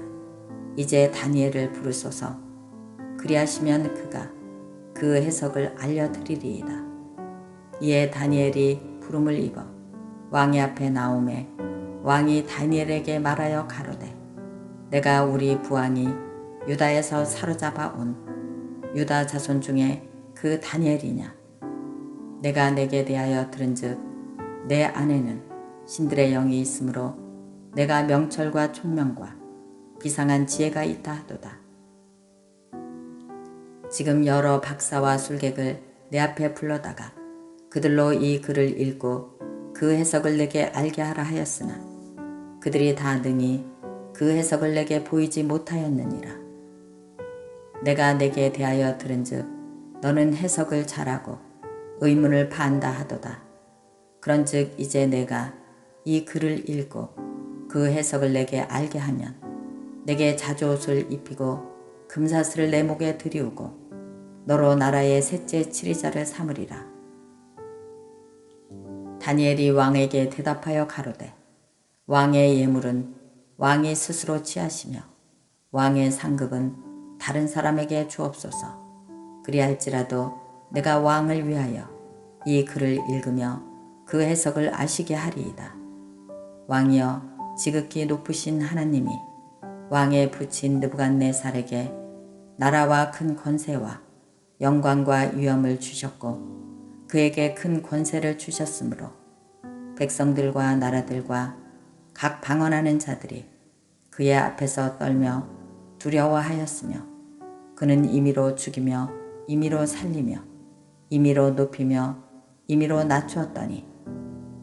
이제 다니엘을 부르소서. 그리하시면 그가 그 해석을 알려드리리이다. 이에 다니엘이 부름을 입어 왕의 앞에 나오매 왕이 다니엘에게 말하여 가로되 내가 우리 부왕이 유다에서 사로잡아 온 유다 자손 중에 그 다니엘이냐. 내가 내게 대하여 들은즉 내 안에는 신들의 영이 있으므로 내가 명철과 총명과 비상한 지혜가 있다 하도다. 지금 여러 박사와 술객을 내 앞에 불러다가 그들로 이 글을 읽고 그 해석을 내게 알게 하라 하였으나 그들이 다 능히 그 해석을 내게 보이지 못하였느니라. 내가 내게 대하여 들은즉 너는 해석을 잘하고 의문을 파한다 하도다. 그런즉 이제 내가 이 글을 읽고 그 해석을 내게 알게 하면 내게 자주옷을 입히고 금사슬을 내 목에 들이우고 너로 나라의 셋째 치리자를 삼으리라. 다니엘이 왕에게 대답하여 가로되 왕의 예물은 왕이 스스로 취하시며 왕의 상급은 다른 사람에게 주옵소서. 그리할지라도 내가 왕을 위하여 이 글을 읽으며 그 해석을 아시게 하리이다. 왕이여 지극히 높으신 하나님이 왕의 붙인 느부갓네살에게 나라와 큰 권세와 영광과 위엄을 주셨고 그에게 큰 권세를 주셨으므로 백성들과 나라들과 각 방언하는 자들이 그의 앞에서 떨며 두려워하였으며 그는 임의로 죽이며 임의로 살리며 임의로 높이며 임의로 낮추었더니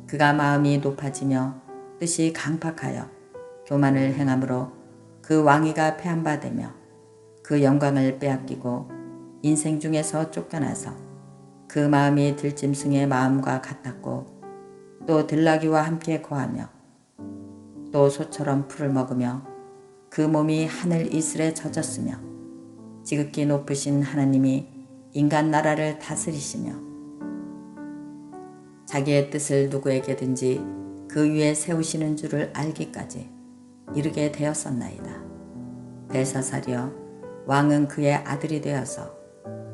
그가 마음이 높아지며 뜻이 강팍하여 교만을 행함으로 그 왕위가 폐한바되며 그 영광을 빼앗기고 인생 중에서 쫓겨나서 그 마음이 들짐승의 마음과 같았고 또 들나귀와 함께 거하며 또 소처럼 풀을 먹으며 그 몸이 하늘 이슬에 젖었으며 지극히 높으신 하나님이 인간 나라를 다스리시며 자기의 뜻을 누구에게든지 그 위에 세우시는 줄을 알기까지 이르게 되었었나이다. 벨사살이여 왕은 그의 아들이 되어서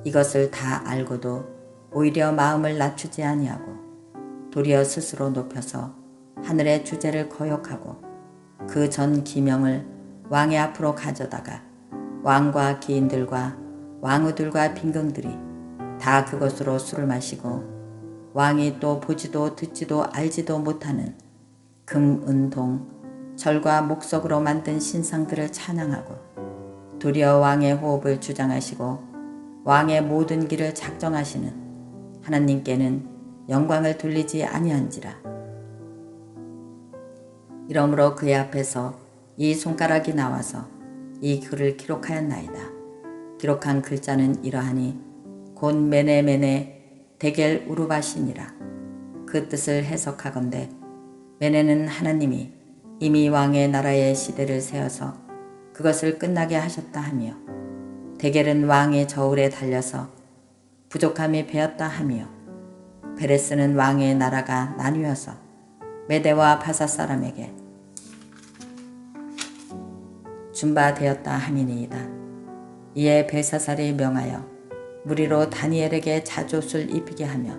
이것을 다 알고도 오히려 마음을 낮추지 아니하고 도리어 스스로 높여서 하늘의 주제를 거역하고 그 전 기명을 왕의 앞으로 가져다가 왕과 기인들과 왕후들과 빈궁들이 다 그것으로 술을 마시고 왕이 또 보지도 듣지도 알지도 못하는 금, 은, 동, 철과 목석으로 만든 신상들을 찬양하고 도리어 왕의 호흡을 주장하시고 왕의 모든 길을 작정하시는 하나님께는 영광을 돌리지 아니한지라. 이러므로 그의 앞에서 이 손가락이 나와서 이 글을 기록하였나이다. 기록한 글자는 이러하니 곧 메네메네 데겔 우르바시니라. 그 뜻을 해석하건대 메네는 하나님이 이미 왕의 나라의 시대를 세워서 그것을 끝나게 하셨다 하며 데겔은 왕의 저울에 달려서 부족함이 배었다 하며 베레스는 왕의 나라가 나뉘어서 메대와 바사 사람에게 준바되었다 함이니이다. 이에 벨사살이 명하여 무리로 다니엘에게 자옷을 입히게 하며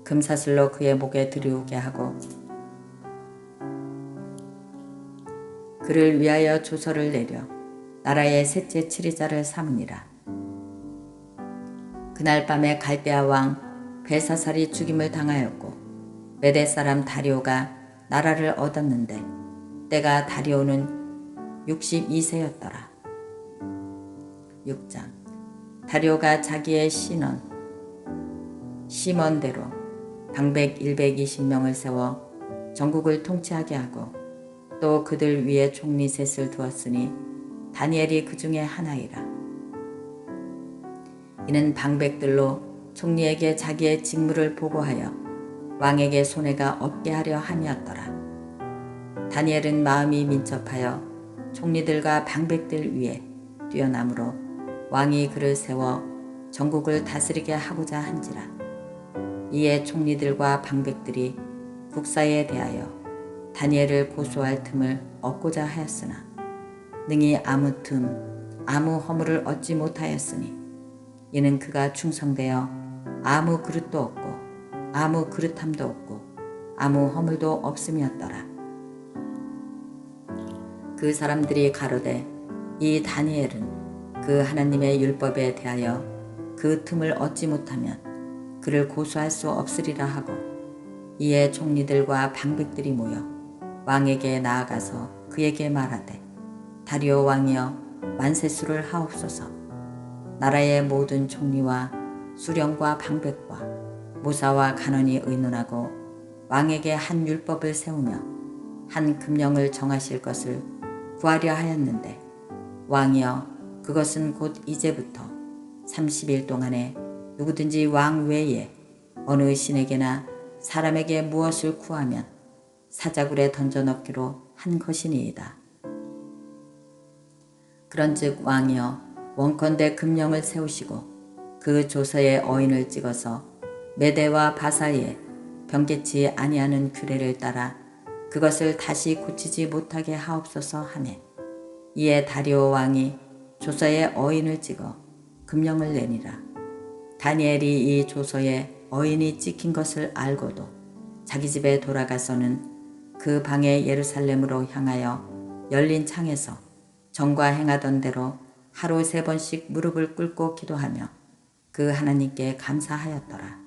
금사슬로 그의 목에 들이우게 하고 그를 위하여 조서를 내려 나라의 셋째 치리자를 삼으니라. 그날 밤에 갈대아 왕 벨사살이 죽임을 당하였고 메대 사람 다리오가 나라를 얻었는데 때가 다리오는 62세였더라. 6장. 다리오가 자기의 심원대로 방백 120명을 세워 전국을 통치하게 하고 또 그들 위에 총리 셋을 두었으니 다니엘이 그 중에 하나이라. 이는 방백들로 총리에게 자기의 직무를 보고하여 왕에게 손해가 없게 하려 함이었더라. 다니엘은 마음이 민첩하여 총리들과 방백들 위에 뛰어남으로 왕이 그를 세워 전국을 다스리게 하고자 한지라. 이에 총리들과 방백들이 국사에 대하여 다니엘을 고소할 틈을 얻고자 하였으나 능히 아무 허물을 얻지 못하였으니 이는 그가 충성되어 아무 그릇도 없고 아무 그릇함도 없고 아무 허물도 없음이었더라. 그 사람들이 가로되 이 다니엘은 그 하나님의 율법에 대하여 그 틈을 얻지 못하면 그를 고소할 수 없으리라 하고 이에 총리들과 방백들이 모여 왕에게 나아가서 그에게 말하되 다리오 왕이여 만세수를 하옵소서. 나라의 모든 총리와 수령과 방백과 모사와 간원이 의논하고 왕에게 한 율법을 세우며 한 금령을 정하실 것을 구하려 하였는데 왕이여 그것은 곧 이제부터 30일 동안에 누구든지 왕 외에 어느 신에게나 사람에게 무엇을 구하면 사자굴에 던져넣기로 한 것이니이다. 그런즉 왕이여 원컨대 금령을 세우시고 그 조서에 어인을 찍어서 메대와 바사에 변개치 아니하는 규례를 따라 그것을 다시 고치지 못하게 하옵소서 하매 이에 다리오 왕이 조서에 어인을 찍어 금령을 내니라. 다니엘이 이 조서에 어인이 찍힌 것을 알고도 자기 집에 돌아가서는 그 방에 예루살렘으로 향하여 열린 창에서 전과 행하던 대로 하루 3번씩 무릎을 꿇고 기도하며 그 하나님께 감사하였더라.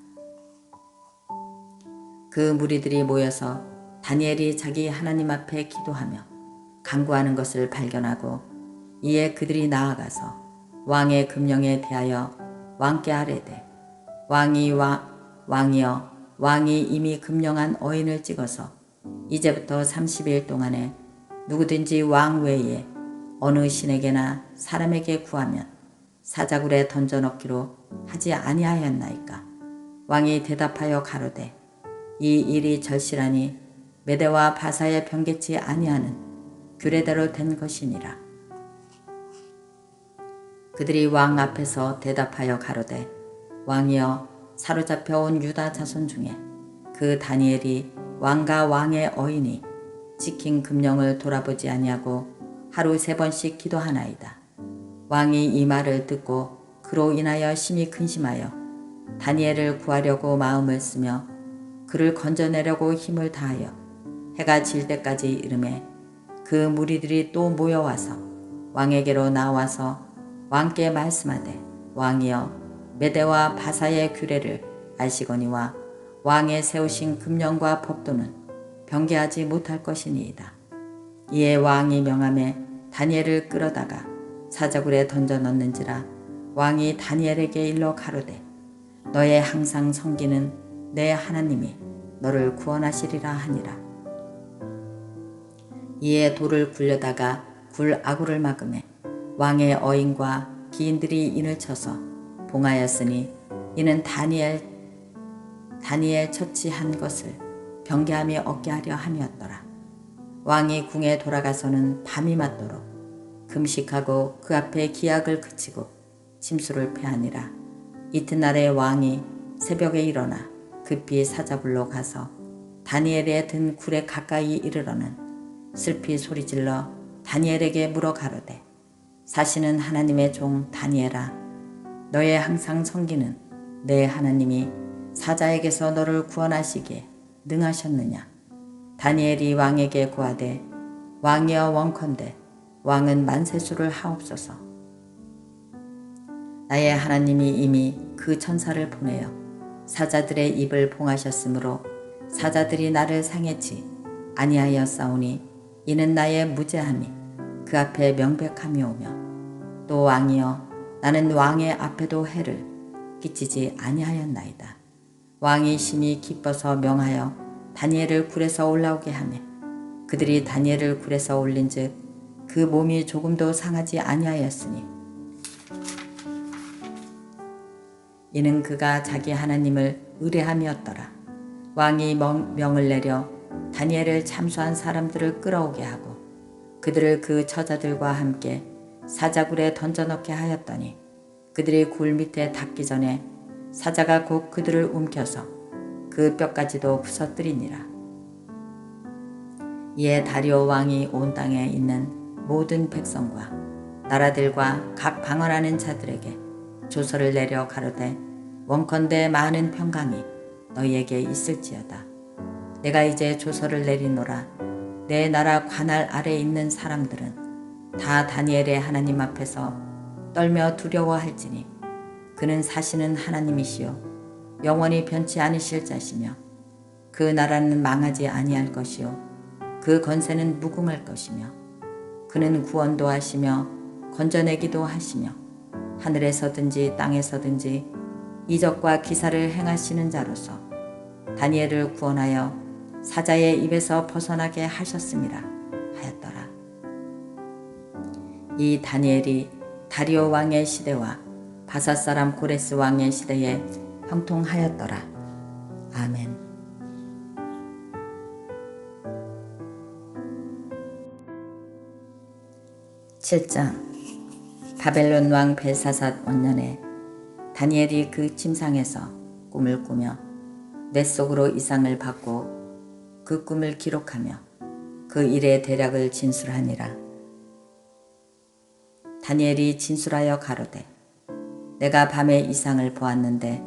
그 무리들이 모여서 다니엘이 자기 하나님 앞에 기도하며 간구하는 것을 발견하고 이에 그들이 나아가서 왕의 금령에 대하여 왕께 아뢰되 왕이여 왕이 이미 금령한 어인을 찍어서 이제부터 30일 동안에 누구든지 왕 외에 어느 신에게나 사람에게 구하면 사자굴에 던져넣기로 하지 아니하였나이까. 왕이 대답하여 가로되 이 일이 절실하니 메대와 바사에 변개치 아니하는 규례대로 된 것이니라. 그들이 왕 앞에서 대답하여 가로되 왕이여 사로잡혀 온 유다 자손 중에 그 다니엘이 왕과 왕의 어인이 지킨 금령을 돌아보지 아니하고 하루 3번씩 기도하나이다. 왕이 이 말을 듣고 그로 인하여 심히 근심하여 다니엘을 구하려고 마음을 쓰며 그를 건져내려고 힘을 다하여 해가 질 때까지 이르매 그 무리들이 또 모여와서 왕에게로 나와서 왕께 말씀하되 왕이여 메대와 바사의 규례를 아시거니와 왕의 세우신 금령과 법도는 변개하지 못할 것이니이다. 이에 왕이 명함에 다니엘을 끌어다가 사자굴에 던져 넣는지라. 왕이 다니엘에게 일러 가로되 너의 항상 섬기는 내 하나님이 너를 구원하시리라 하니라. 이에 돌을 굴려다가 굴 아구를 막음에 왕의 어인과 기인들이 인을 쳐서 봉하였으니 이는 다니엘 처치한 것을 변개함이 없게 하려 함이었더라. 왕이 궁에 돌아가서는 밤이 맞도록 금식하고 그 앞에 기약을 그치고 침수를 패하니라. 이튿날에 왕이 새벽에 일어나 급히 사자굴로 가서 다니엘의 든 굴에 가까이 이르러는 슬피 소리질러 다니엘에게 물어 가로되 사시는 하나님의 종 다니엘아, 너의 항상 섬기는 내 하나님이 사자에게서 너를 구원하시기에 능하셨느냐. 다니엘이 왕에게 고하되 왕이여 원컨대 왕은 만세수를 하옵소서. 나의 하나님이 이미 그 천사를 보내어 사자들의 입을 봉하셨으므로 사자들이 나를 상해치 아니하였사오니 이는 나의 무죄함이 그 앞에 명백함이 오며 또 왕이여 나는 왕의 앞에도 해를 끼치지 아니하였나이다. 왕이 심히 기뻐서 명하여 다니엘을 굴에서 올라오게 하매 그들이 다니엘을 굴에서 올린즉 그 몸이 조금도 상하지 아니하였으니 이는 그가 자기 하나님을 의뢰함이었더라. 왕이 명을 내려 다니엘을 참수한 사람들을 끌어오게 하고 그들을 그 처자들과 함께 사자굴에 던져넣게 하였더니 그들이 굴 밑에 닿기 전에 사자가 곧 그들을 움켜서 그 뼈까지도 부서뜨리니라. 이에 다리오 왕이 온 땅에 있는 모든 백성과 나라들과 각 방언하는 자들에게 조서를 내려 가로되 원컨대 많은 평강이 너희에게 있을지어다. 내가 이제 조서를 내리노라. 내 나라 관할 아래 있는 사람들은 다 다니엘의 하나님 앞에서 떨며 두려워할지니 그는 사시는 하나님이시요 영원히 변치 않으실 자시며 그 나라는 망하지 아니할 것이요 그 권세는 무궁할 것이며 그는 구원도 하시며 건져내기도 하시며 하늘에서든지 땅에서든지 이적과 기사를 행하시는 자로서 다니엘을 구원하여 사자의 입에서 벗어나게 하셨음이라 하였더라. 이 다니엘이 다리오 왕의 시대와 바사 사람 고레스 왕의 시대에 형통하였더라. 아멘. (7장) 바벨론 왕 벨사삿 원년에 다니엘이 그 침상에서 꿈을 꾸며 뇌 속으로 이상을 받고 그 꿈을 기록하며 그 일의 대략을 진술하니라. 다니엘이 진술하여 가로되 내가 밤에 이상을 보았는데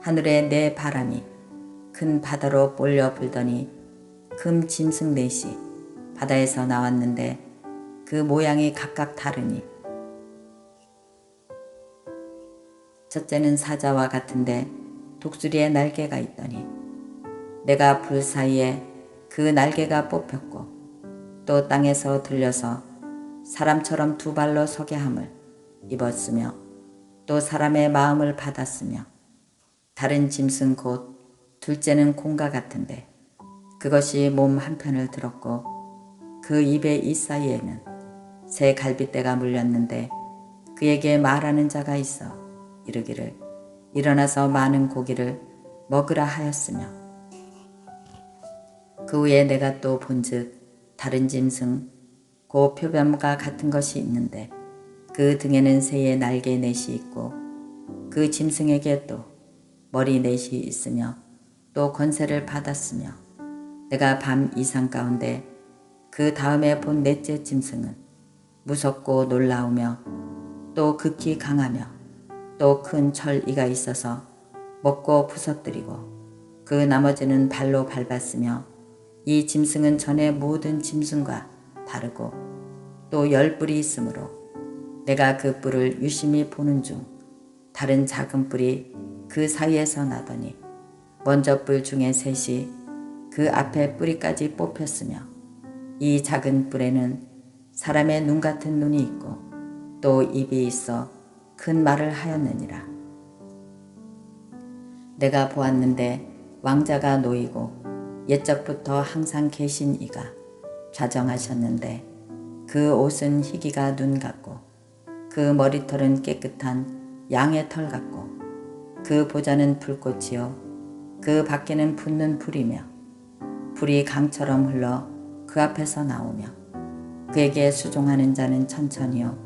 하늘에 네 바람이 큰 바다로 몰려 불더니 금 짐승 넷이 바다에서 나왔는데 그 모양이 각각 다르니 첫째는 사자와 같은데 독수리의 날개가 있더니 내가 불 사이에 그 날개가 뽑혔고 또 땅에서 들려서 사람처럼 두 발로 서게 함을 입었으며 또 사람의 마음을 받았으며 다른 짐승 곧 둘째는 공과 같은데 그것이 몸 한편을 들었고 그 입의 이 사이에는 새 갈빗대가 물렸는데 그에게 말하는 자가 있어 이르기를 일어나서 많은 고기를 먹으라 하였으며 그 후에 내가 또 본즉 다른 짐승 곧 표범과 같은 것이 있는데 그 등에는 새의 날개 넷이 있고 그 짐승에게 또 머리 넷이 있으며 또 권세를 받았으며 내가 밤 이상 가운데 그 다음에 본 넷째 짐승은 무섭고 놀라우며 또 극히 강하며 또 큰 철이가 있어서 먹고 부서뜨리고 그 나머지는 발로 밟았으며 이 짐승은 전에 모든 짐승과 다르고 또 10뿔이 있으므로 내가 그 뿔을 유심히 보는 중 다른 작은 뿔이 그 사이에서 나더니 먼저 뿔 중에 셋이 그 앞에 뿌리까지 뽑혔으며 이 작은 뿔에는 사람의 눈 같은 눈이 있고 또 입이 있어 큰 말을 하였느니라. 내가 보았는데 왕자가 놓이고 옛적부터 항상 계신 이가 좌정하셨는데 그 옷은 희기가 눈 같고 그 머리털은 깨끗한 양의 털 같고 그 보좌는 불꽃이요 그 밖에는 붙는 불이며 불이 강처럼 흘러 그 앞에서 나오며 그에게 수종하는 자는 천천히요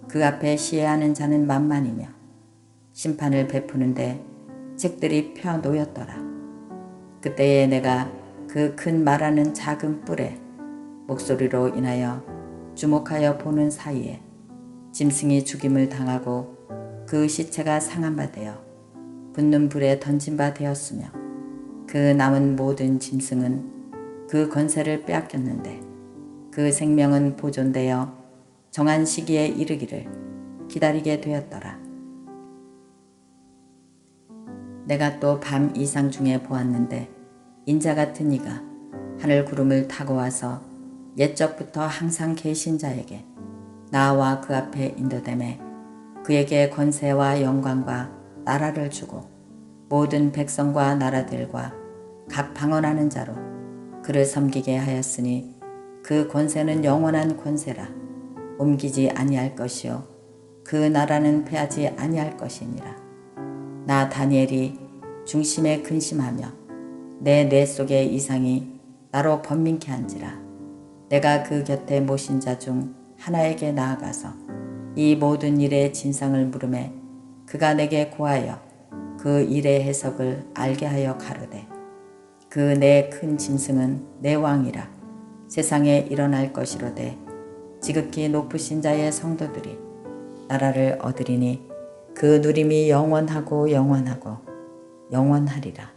그 앞에 시해하는 자는 만만이며 심판을 베푸는데 책들이 펴 놓였더라. 그때에 내가 그 큰 말하는 작은 뿔에 목소리로 인하여 주목하여 보는 사이에 짐승이 죽임을 당하고 그 시체가 상한 바 되어 붙는 불에 던진 바 되었으며 그 남은 모든 짐승은 그 권세를 빼앗겼는데 그 생명은 보존되어 정한 시기에 이르기를 기다리게 되었더라. 내가 또 밤 이상 중에 보았는데 인자 같은 이가 하늘 구름을 타고 와서 옛적부터 항상 계신 자에게 나와 그 앞에 인도되매 그에게 권세와 영광과 나라를 주고 모든 백성과 나라들과 각 방언하는 자로 그를 섬기게 하였으니 그 권세는 영원한 권세라. 옮기지 아니할 것이요 그 나라는 패하지 아니할 것이니라. 나 다니엘이 중심에 근심하며 내 뇌 속의 이상이 나로 번민케 한지라. 내가 그 곁에 모신 자 중 하나에게 나아가서 이 모든 일의 진상을 물으매 그가 내게 고하여 그 일의 해석을 알게 하여 가로되 그 내 큰 짐승은 내 왕이라. 세상에 일어날 것이로되 지극히 높으신 자의 성도들이 나라를 얻으리니 그 누림이 영원하고 영원하고 영원하리라.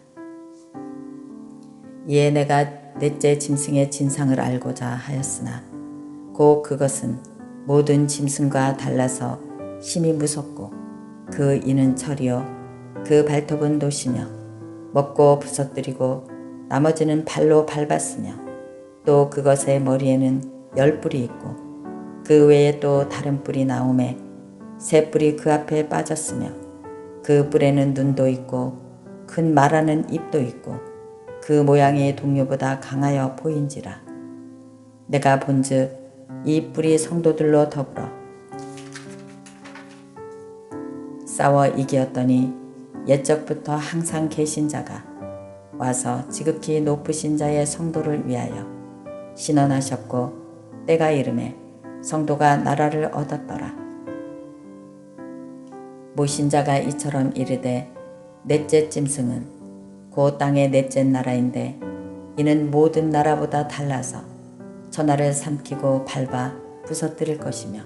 이에 내가 넷째 짐승의 진상을 알고자 하였으나 곧 그것은 모든 짐승과 달라서 심히 무섭고 그 이는 철이요 그 발톱은 도시며 먹고 부서뜨리고 나머지는 발로 밟았으며 또 그것의 머리에는 10뿔이 있고 그 외에 또 다른 뿔이 나오매 새 뿔이 그 앞에 빠졌으며 그 뿔에는 눈도 있고 큰 말하는 입도 있고 그 모양이 동료보다 강하여 보인지라. 내가 본즉 이 뿔이 성도들로 더불어 싸워 이기었더니 옛적부터 항상 계신 자가 와서 지극히 높으신 자의 성도를 위하여 신원하셨고 때가 이르매 성도가 나라를 얻었더라. 모신 자가 이처럼 이르되 넷째 짐승은 그 땅의 넷째 나라인데 이는 모든 나라보다 달라서 천하를 삼키고 밟아 부서뜨릴 것이며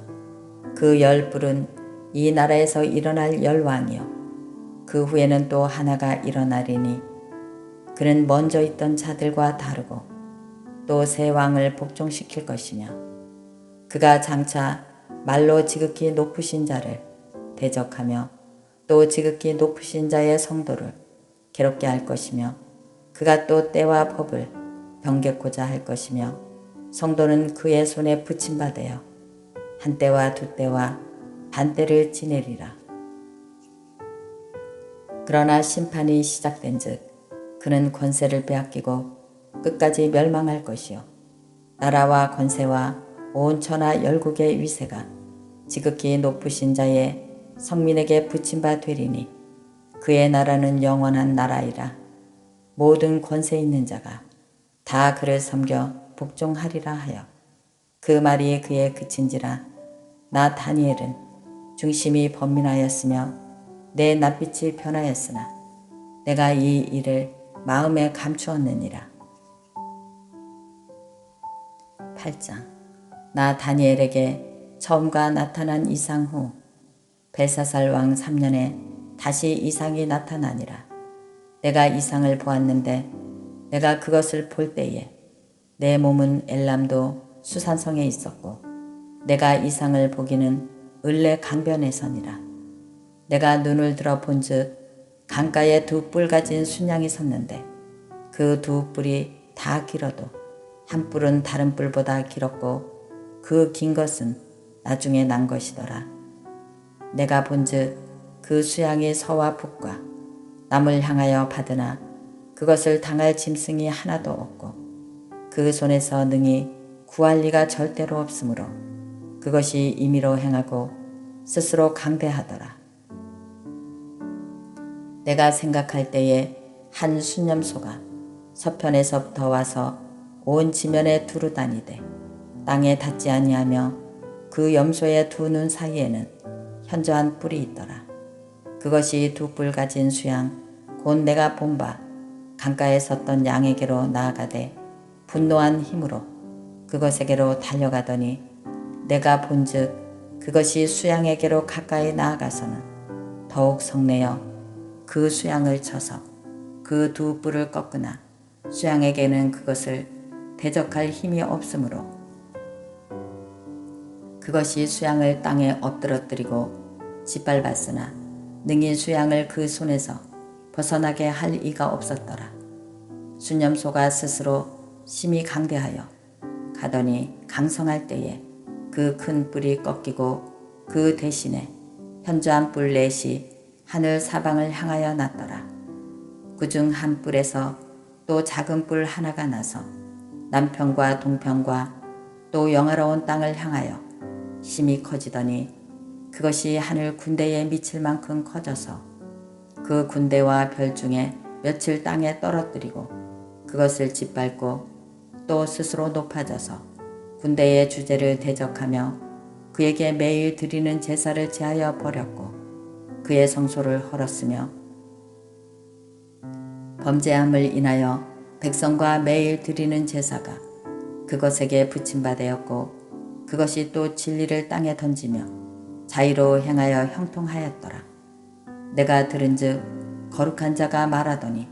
그 10뿔은 이 나라에서 일어날 10왕이요 그 후에는 또 하나가 일어나리니 그는 먼저 있던 자들과 다르고 또 새 왕을 복종시킬 것이며 그가 장차 말로 지극히 높으신 자를 대적하며 또 지극히 높으신 자의 성도를 괴롭게 할 것이며 그가 또 때와 법을 변개코자 할 것이며 성도는 그의 손에 붙임받아요 한 때와 두 때와 반 때를 지내리라. 그러나 심판이 시작된 즉 그는 권세를 빼앗기고 끝까지 멸망할 것이요 나라와 권세와 온 천하 열국의 위세가 지극히 높으신 자의 성민에게 붙임 바 되리니 그의 나라는 영원한 나라이라. 모든 권세 있는 자가 다 그를 섬겨 복종하리라 하여 그 말이 그에 그친지라. 나 다니엘은 중심이 번민하였으며 내 낯빛이 변하였으나 내가 이 일을 마음에 감추었느니라. 8장. 나 다니엘에게 처음과 나타난 이상 후 벨사살 왕 3년에 다시 이상이 나타나니라. 내가 이상을 보았는데 내가 그것을 볼 때에 내 몸은 엘람도 수산성에 있었고 내가 이상을 보기는 을레 강변에서니라. 내가 눈을 들어 본즉 강가에 두 뿔 가진 순양이 섰는데 그 두 뿔이 다 길어도 한 뿔은 다른 뿔보다 길었고 그 긴 것은 나중에 난 것이더라. 내가 본즉 그 수양이 서와 북과 남을 향하여 받으나 그것을 당할 짐승이 하나도 없고 그 손에서 능히 구할 리가 절대로 없으므로 그것이 임의로 행하고 스스로 강대하더라. 내가 생각할 때에 한 순념소가 서편에서부터 와서 온 지면에 두루 다니되 땅에 닿지 아니하며 그 염소의 두 눈 사이에는 현저한 뿔이 있더라. 그것이 두 뿔 가진 수양 곧 내가 본 바 강가에 섰던 양에게로 나아가되 분노한 힘으로 그것에게로 달려가더니 내가 본즉 그것이 수양에게로 가까이 나아가서는 더욱 성내어 그 수양을 쳐서 그 두 뿔을 꺾으나 수양에게는 그것을 대적할 힘이 없으므로 그것이 수양을 땅에 엎드러뜨리고 짓밟았으나 능히 수양을 그 손에서 벗어나게 할 이가 없었더라. 수념소가 스스로 심히 강대하여 가더니 강성할 때에 그 큰 뿔이 꺾이고 그 대신에 현저한 뿔 넷이 하늘 사방을 향하여 났더라. 그중 한 뿔에서 또 작은 뿔 하나가 나서 남편과 동편과 또 영화로운 땅을 향하여 심히 커지더니 그것이 하늘 군대에 미칠 만큼 커져서 그 군대와 별 중에 며칠 땅에 떨어뜨리고 그것을 짓밟고 또 스스로 높아져서 군대의 주제를 대적하며 그에게 매일 드리는 제사를 제하여 버렸고 그의 성소를 헐었으며 범죄함을 인하여 백성과 매일 드리는 제사가 그것에게 붙임바되었고 그것이 또 진리를 땅에 던지며 자의로 행하여 형통하였더라. 내가 들은즉 거룩한 자가 말하더니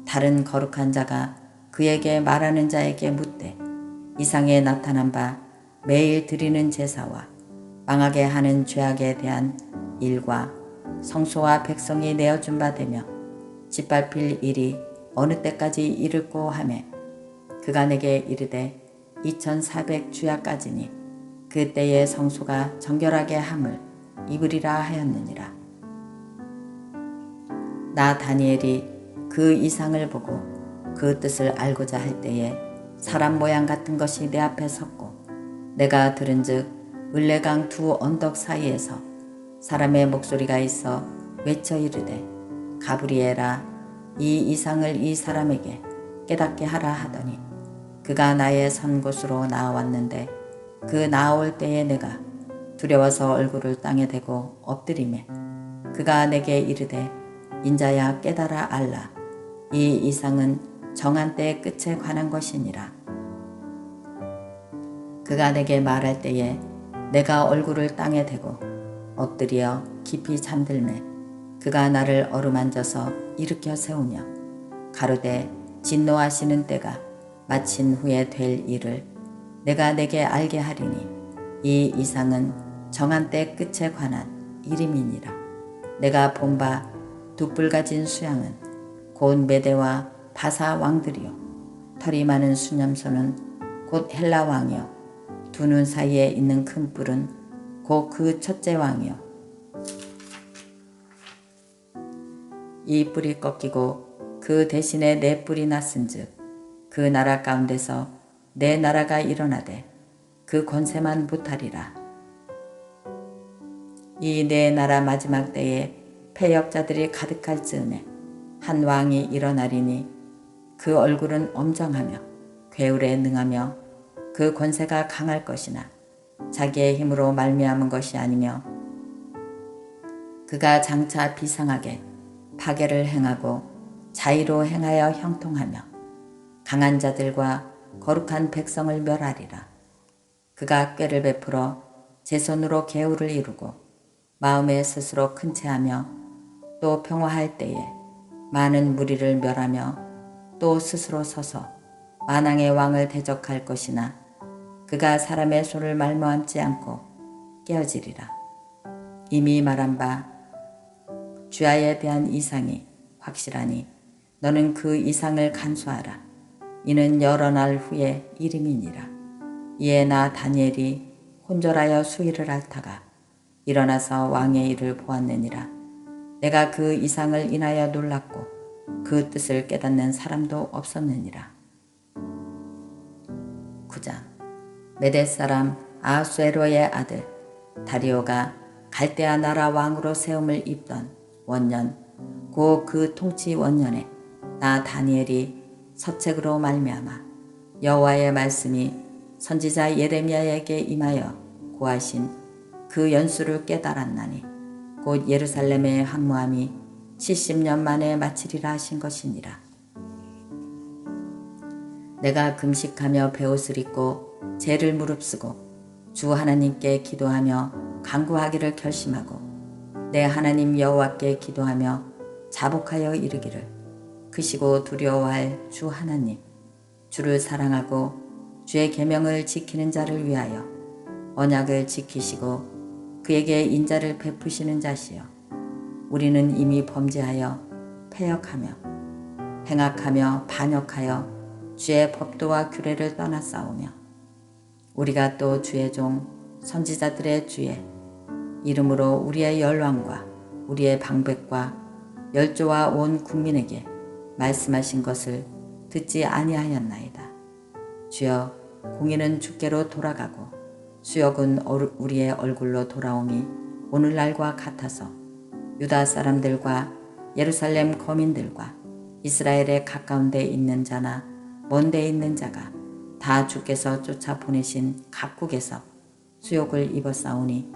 다른 거룩한 자가 그에게 말하는 자에게 묻되 이상에 나타난 바 매일 드리는 제사와 망하게 하는 죄악에 대한 일과 성소와 백성이 내어준 바 되며 짓밟힐 일이 어느 때까지 이를꼬 하매 그가 내게 이르되 2400 주야까지니 그때의 성소가 정결하게 함을 입으리라 하였느니라. 나 다니엘이 그 이상을 보고 그 뜻을 알고자 할 때에 사람 모양 같은 것이 내 앞에 섰고 내가 들은즉 을레강 두 언덕 사이에서 사람의 목소리가 있어 외쳐 이르되 가브리엘아 이 이상을 이 사람에게 깨닫게 하라 하더니 그가 나의 선 곳으로 나아왔는데 그 나아올 때에 내가 두려워서 얼굴을 땅에 대고 엎드리매 그가 내게 이르되 인자야 깨달아 알라 이 이상은 정한 때의 끝에 관한 것이니라. 그가 내게 말할 때에 내가 얼굴을 땅에 대고 엎드려 깊이 잠들매 그가 나를 어루만져서 일으켜 세우며 가로되 진노하시는 때가 마친 후에 될 일을 내가 내게 알게 하리니 이 이상은 정한 때 끝에 관한 이름이니라. 내가 본 바 두 뿔 가진 수양은 곧 메대와 바사 왕들이요 털이 많은 수념소는 곧 헬라 왕이요 두 눈 사이에 있는 큰 뿔은 곧 그 첫째 왕이요 이 뿔이 꺾이고 그 대신에 네 뿔이 났은즉 그 나라 가운데서 내 나라가 일어나되 그 권세만 못하리라. 이 네 나라 마지막 때에 패역자들이 가득할 즈음에 한 왕이 일어나리니 그 얼굴은 엄정하며 괴울에 능하며 그 권세가 강할 것이나 자기의 힘으로 말미암은 것이 아니며 그가 장차 비상하게 파괴를 행하고 자의로 행하여 형통하며 강한 자들과 거룩한 백성을 멸하리라. 그가 꾀를 베풀어 제 손으로 계율을 이루고 마음에 스스로 큰 채하며 또 평화할 때에 많은 무리를 멸하며 또 스스로 서서 만왕의 왕을 대적할 것이나 그가 사람의 손을 말모함지 않고 깨어지리라. 이미 말한 바 주야에 대한 이상이 확실하니 너는 그 이상을 간수하라. 이는 여러 날 후에 이름이니라. 이에 나 다니엘이 혼절하여 수의를 앓다가 일어나서 왕의 일을 보았느니라. 내가 그 이상을 인하여 놀랐고 그 뜻을 깨닫는 사람도 없었느니라. 9장 메대 사람 아수에로의 아들 다리오가 갈대아 나라 왕으로 세움을 입던 원년 고 그 통치 원년에 나 다니엘이 서책으로 말미암아 여호와의 말씀이 선지자 예레미야에게 임하여 고하신 그 연수를 깨달았나니 곧 예루살렘의 황무함이 70년 만에 마치리라 하신 것이니라. 내가 금식하며 베옷을 입고 죄를 무릅쓰고 주 하나님께 기도하며 간구하기를 결심하고 내 하나님 여호와께 기도하며 자복하여 이르기를 크시고 두려워할 주 하나님, 주를 사랑하고 주의 계명을 지키는 자를 위하여 언약을 지키시고 그에게 인자를 베푸시는 자시여, 우리는 이미 범죄하여 패역하며 행악하며 반역하여 주의 법도와 규례를 떠나싸우며 우리가 또 주의 종 선지자들의 주의 이름으로 우리의 열왕과 우리의 방백과 열조와 온 국민에게 말씀하신 것을 듣지 아니하였나이다. 주여, 공의는 주께로 돌아가고 수욕은 우리의 얼굴로 돌아옴이 오늘날과 같아서 유다 사람들과 예루살렘 거민들과 이스라엘의 가까운 데 있는 자나 먼 데 있는 자가 다 주께서 쫓아 보내신 각국에서 수욕을 입었사오니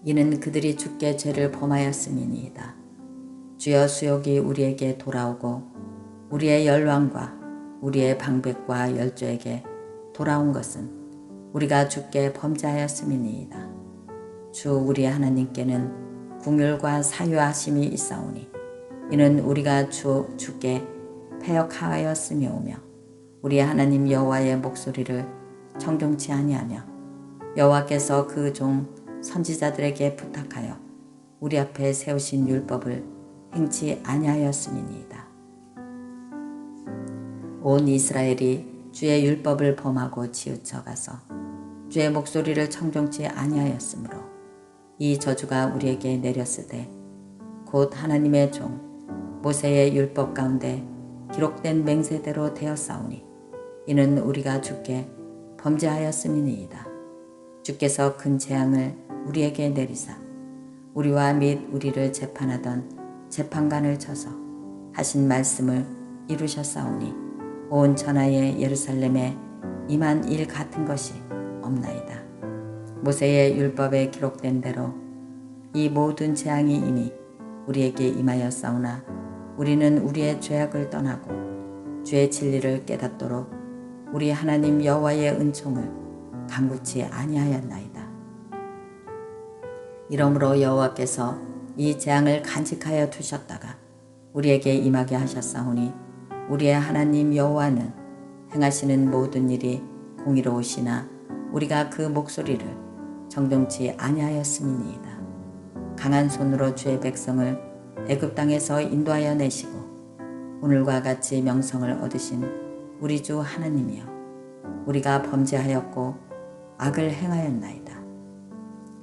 이는 그들이 주께 죄를 범하였음이니이다. 주여, 수욕이 우리에게 돌아오고 우리의 열왕과 우리의 방백과 열조에게 돌아온 것은 우리가 주께 범죄하였음이니이다. 주 우리 하나님께는 궁율과 사유하심이 있사오니 이는 우리가 주께 패역하였으며오며 우리 하나님 여호와의 목소리를 청종치 아니하며 여호와께서 그 종 선지자들에게 부탁하여 우리 앞에 세우신 율법을 행치 아니하였음이니이다. 온 이스라엘이 주의 율법을 범하고 치우쳐가서 주의 목소리를 청종치 아니하였으므로 이 저주가 우리에게 내렸으되 곧 하나님의 종 모세의 율법 가운데 기록된 맹세대로 되었사오니 이는 우리가 주께 범죄하였음이니이다. 주께서 큰 재앙을 우리에게 내리사 우리와 및 우리를 재판하던 재판관을 쳐서 하신 말씀을 이루셨사오니 온 천하의 예루살렘에 임한 일 같은 것이 없나이다. 모세의 율법에 기록된 대로 이 모든 재앙이 이미 우리에게 임하였사오나 우리는 우리의 죄악을 떠나고 주의 진리를 깨닫도록 우리 하나님 여호와의 은총을 간구치 아니하였나이다. 이러므로 여호와께서 이 재앙을 간직하여 두셨다가 우리에게 임하게 하셨사오니 우리의 하나님 여호와는 행하시는 모든 일이 공의로우시나 우리가 그 목소리를 정정치 아니하였음이니이다. 강한 손으로 주의 백성을 애굽 땅에서 인도하여 내시고 오늘과 같이 명성을 얻으신 우리 주 하나님이여, 우리가 범죄하였고 악을 행하였나이다.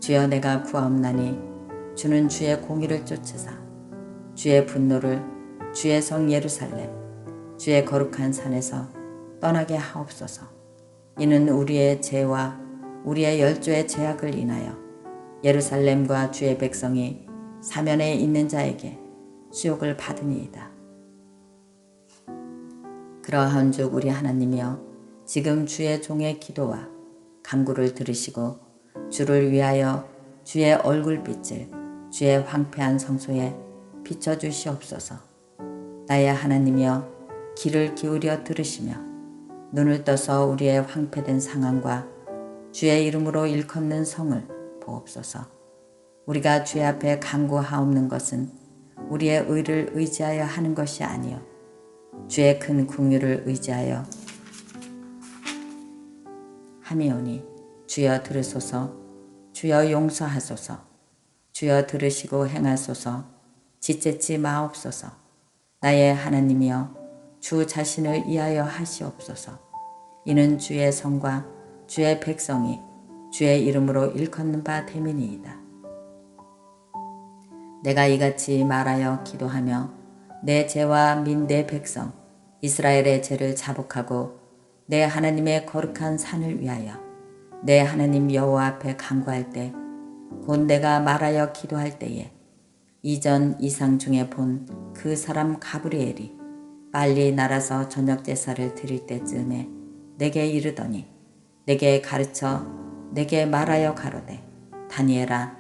주여, 내가 구하옵나니 주는 주의 공의를 쫓으사 주의 분노를 주의 성 예루살렘 주의 거룩한 산에서 떠나게 하옵소서. 이는 우리의 죄와 우리의 열조의 죄악을 인하여 예루살렘과 주의 백성이 사면에 있는 자에게 수욕을 받으니이다. 그러한즉 우리 하나님이여, 지금 주의 종의 기도와 간구를 들으시고 주를 위하여 주의 얼굴빛을 주의 황폐한 성소에 비춰주시옵소서. 나의 하나님이여, 귀를 기울여 들으시며 눈을 떠서 우리의 황폐된 상황과 주의 이름으로 일컫는 성을 보옵소서. 우리가 주의 앞에 간구하옵는 것은 우리의 의를 의지하여 하는 것이 아니요 주의 큰 긍휼을 의지하여 함이오니, 주여 들으소서. 주여 용서하소서. 주여 들으시고 행하소서. 짓밟지 마옵소서. 나의 하나님이여, 주 자신을 위하여 하시옵소서. 이는 주의 성과 주의 백성이 주의 이름으로 일컫는 바 됨이니이다. 내가 이같이 말하여 기도하며 내 죄와 및 내 백성 이스라엘의 죄를 자복하고 내 하나님의 거룩한 산을 위하여 내 하나님 여호와 앞에 간구할 때, 곧 내가 말하여 기도할 때에 이전 이상 중에 본 그 사람 가브리엘이 빨리 날아서 저녁 제사를 드릴 때쯤에 내게 이르더니 내게 가르쳐 내게 말하여 가로되, 다니엘아,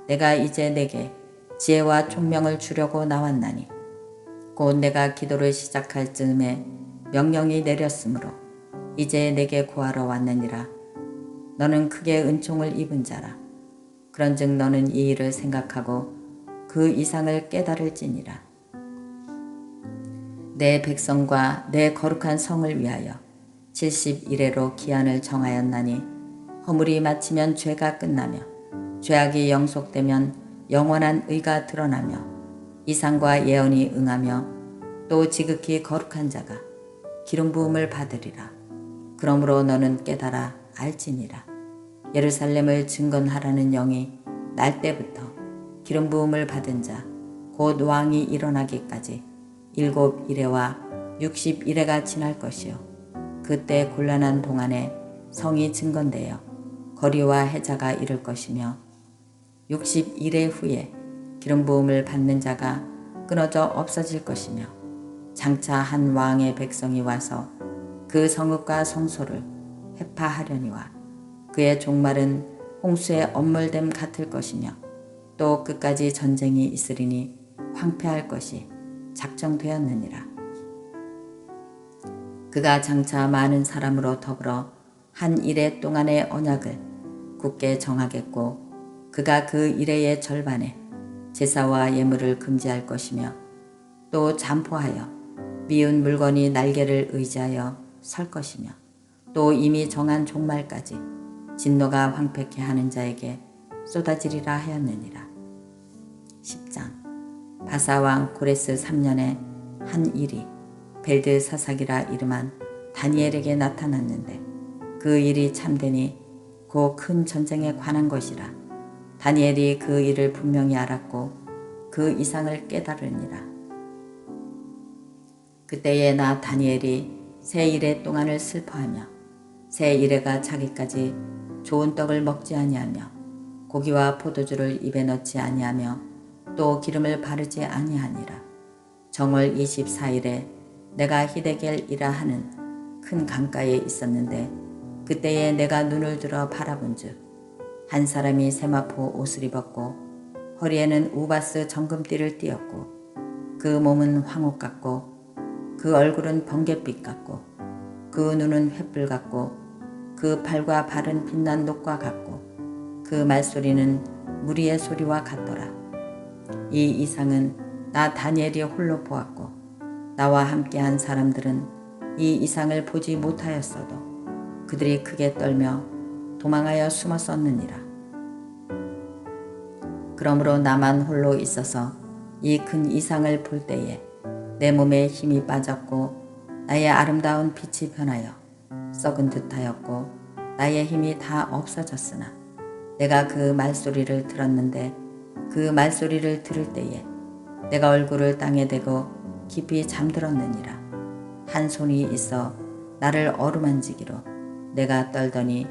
내가 이제 내게 지혜와 총명을 주려고 나왔나니 곧 내가 기도를 시작할 즈음에 명령이 내렸으므로 이제 내게 구하러 왔느니라. 너는 크게 은총을 입은 자라. 그런즉 너는 이 일을 생각하고 그 이상을 깨달을지니라. 내 백성과 내 거룩한 성을 위하여 70일에로 기한을 정하였나니 허물이 마치면 죄가 끝나며 죄악이 영속되면 영원한 의가 드러나며 이상과 예언이 응하며 또 지극히 거룩한 자가 기름 부음을 받으리라. 그러므로 너는 깨달아 알지니라. 예루살렘을 증건하라는 영이 날 때부터 기름 부음을 받은 자 곧 왕이 일어나기까지 7일에와 60일에가 지날 것이요 그때 곤란한 동안에 성이 증건되어 거리와 해자가 이를 것이며 60일의 후에 기름 부음을 받는 자가 끊어져 없어질 것이며 장차 한 왕의 백성이 와서 그 성읍과 성소를 회파하려니와 그의 종말은 홍수의 엄물됨 같을 것이며 또 끝까지 전쟁이 있으리니 황폐할 것이 작정되었느니라. 그가 장차 많은 사람으로 더불어 한 일해 동안의 언약을 굳게 정하겠고 그가 그 일해의 절반에 제사와 예물을 금지할 것이며 또 잠포하여 미운 물건이 날개를 의지하여 설 것이며 또 이미 정한 종말까지 진노가 황폐케 하는 자에게 쏟아지리라 하였느니라. 10장 바사왕 고레스 3년에 한 일이 벨드사삭이라 이름한 다니엘에게 나타났는데 그 일이 참되니 곧 큰 전쟁에 관한 것이라. 다니엘이 그 일을 분명히 알았고 그 이상을 깨달으니라. 그때에 나 다니엘이 새 이래 동안을 슬퍼하며 새 이래가 차기까지 좋은 떡을 먹지 아니하며 고기와 포도주를 입에 넣지 아니하며 또 기름을 바르지 아니하니라. 정월 24일에 내가 히데겔이라 하는 큰 강가에 있었는데 그때에 내가 눈을 들어 바라본즉 한 사람이 세마포 옷을 입었고 허리에는 우바스 정금띠를 띠었고 그 몸은 황옥 같고 그 얼굴은 번갯빛 같고 그 눈은 횃불 같고 그 팔과 발은 빛난 녹과 같고 그 말소리는 무리의 소리와 같더라. 이 이상은 나 다니엘이 홀로 보았고 나와 함께한 사람들은 이 이상을 보지 못하였어도 그들이 크게 떨며 도망하여 숨었었느니라. 그러므로 나만 홀로 있어서 이 큰 이상을 볼 때에 내 몸에 힘이 빠졌고 나의 아름다운 빛이 변하여 썩은 듯하였고 나의 힘이 다 없어졌으나 내가 그 말소리를 들었는데 그 말소리를 들을 때에 내가 얼굴을 땅에 대고 깊이 잠들었느니라. 한 손이 있어 나를 어루만지기로 내가 떨더니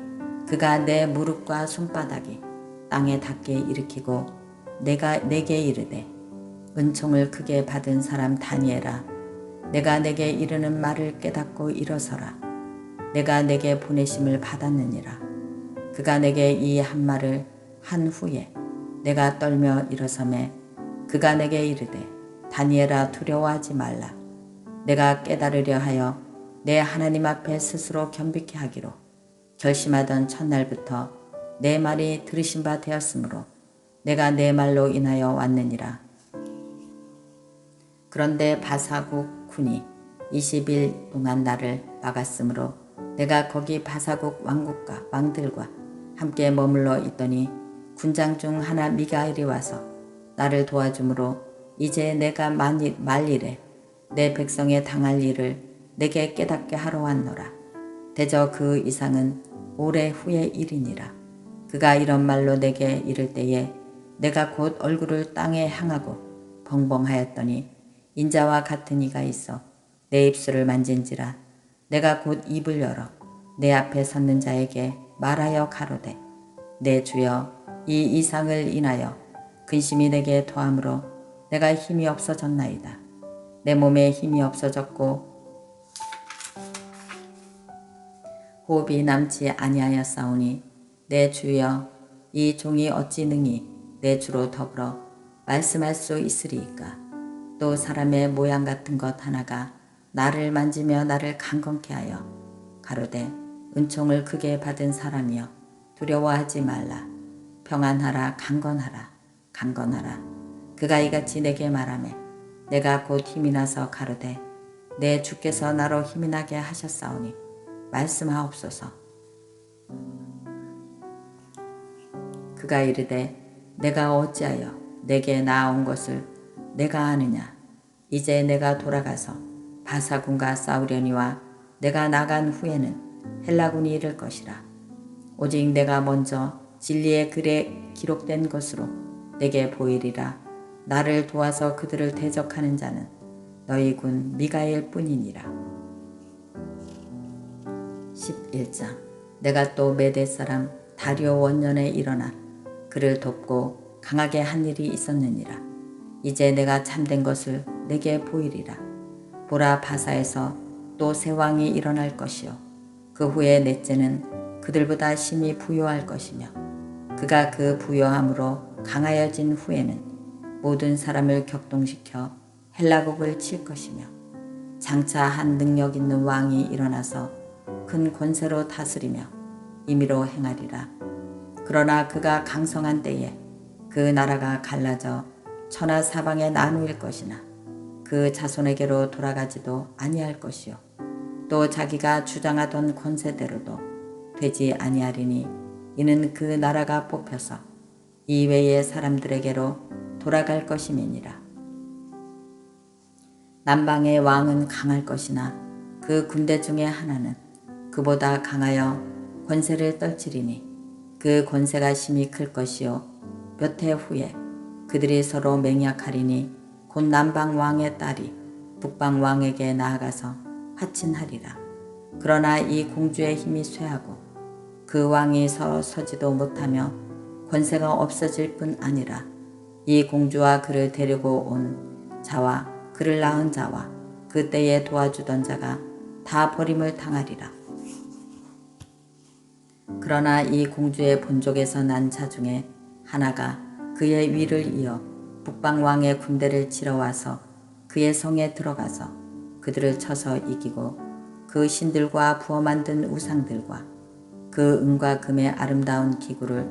그가 내 무릎과 손바닥이 땅에 닿게 일으키고 내가 내게 이르되 은총을 크게 받은 사람 다니엘아 내가 내게 이르는 말을 깨닫고 일어서라. 내가 내게 보내심을 받았느니라. 그가 내게 이 한 말을 한 후에 내가 떨며 일어서매 그가 내게 이르되 다니엘아 두려워하지 말라. 내가 깨달으려 하여 내 하나님 앞에 스스로 겸비케 하기로 결심하던 첫날부터 내 말이 들으신 바 되었으므로 내가 내 말로 인하여 왔느니라. 그런데 바사국 군이 20일 동안 나를 막았으므로 내가 거기 바사국 왕국과 왕들과 함께 머물러 있더니 군장 중 하나 미가엘이 와서 나를 도와주므로 이제 내가 말일에 내 백성에 당할 일을 내게 깨닫게 하러 왔노라. 대저 그 이상은 오래 후의 일이니라. 그가 이런 말로 내게 이를 때에 내가 곧 얼굴을 땅에 향하고 벙벙하였더니 인자와 같은 이가 있어 내 입술을 만진지라. 내가 곧 입을 열어 내 앞에 섰는 자에게 말하여 가로되 내 주여 이 이상을 인하여 근심이 내게 더함으로 내가 힘이 없어졌나이다. 내 몸에 힘이 없어졌고 호흡이 남지 아니하였사오니 내 주여 이 종이 어찌 능히 내 주로 더불어 말씀할 수 있으리이까. 또 사람의 모양 같은 것 하나가 나를 만지며 나를 강건케 하여 가로되 은총을 크게 받은 사람이여 두려워하지 말라. 평안하라. 강건하라. 강건하라. 그가 이같이 내게 말하매 내가 곧 힘이 나서 가로되 내 주께서 나로 힘이 나게 하셨사오니 말씀하옵소서. 그가 이르되 내가 어찌하여 내게 나아온 것을 내가 아느냐. 이제 내가 돌아가서 바사군과 싸우려니와 내가 나간 후에는 헬라군이 이를 것이라. 오직 내가 먼저 진리의 글에 기록된 것으로 내게 보이리라. 나를 도와서 그들을 대적하는 자는 너희 군 미가엘 뿐이니라. 11장. 내가 또 메대 사람 다리오 원년에 일어나 그를 돕고 강하게 한 일이 있었느니라. 이제 내가 참된 것을 내게 보이리라. 보라, 바사에서 또 새 왕이 일어날 것이요 그 후에 넷째는 그들보다 심히 부요할 것이며 그가 그 부요함으로 강하여진 후에는 모든 사람을 격동시켜 헬라국을 칠 것이며 장차 한 능력 있는 왕이 일어나서 큰 권세로 다스리며 임의로 행하리라. 그러나 그가 강성한 때에 그 나라가 갈라져 천하 사방에 나누일 것이나 그 자손에게로 돌아가지도 아니할 것이요 또 자기가 주장하던 권세대로도 되지 아니하리니 이는 그 나라가 뽑혀서 이외의 사람들에게로 돌아갈 것임이니라. 남방의 왕은 강할 것이나 그 군대 중에 하나는 그보다 강하여 권세를 떨치리니 그 권세가 심히 클 것이요 몇 해 후에 그들이 서로 맹약하리니 곧 남방 왕의 딸이 북방 왕에게 나아가서 화친하리라. 그러나 이 공주의 힘이 쇠하고 그 왕이 서지도 못하며 권세가 없어질 뿐 아니라 이 공주와 그를 데리고 온 자와 그를 낳은 자와 그 때에 도와주던 자가 다 버림을 당하리라. 그러나 이 공주의 본족에서 난 자 중에 하나가 그의 위를 이어 북방왕의 군대를 치러 와서 그의 성에 들어가서 그들을 쳐서 이기고 그 신들과 부어 만든 우상들과 그 은과 금의 아름다운 기구를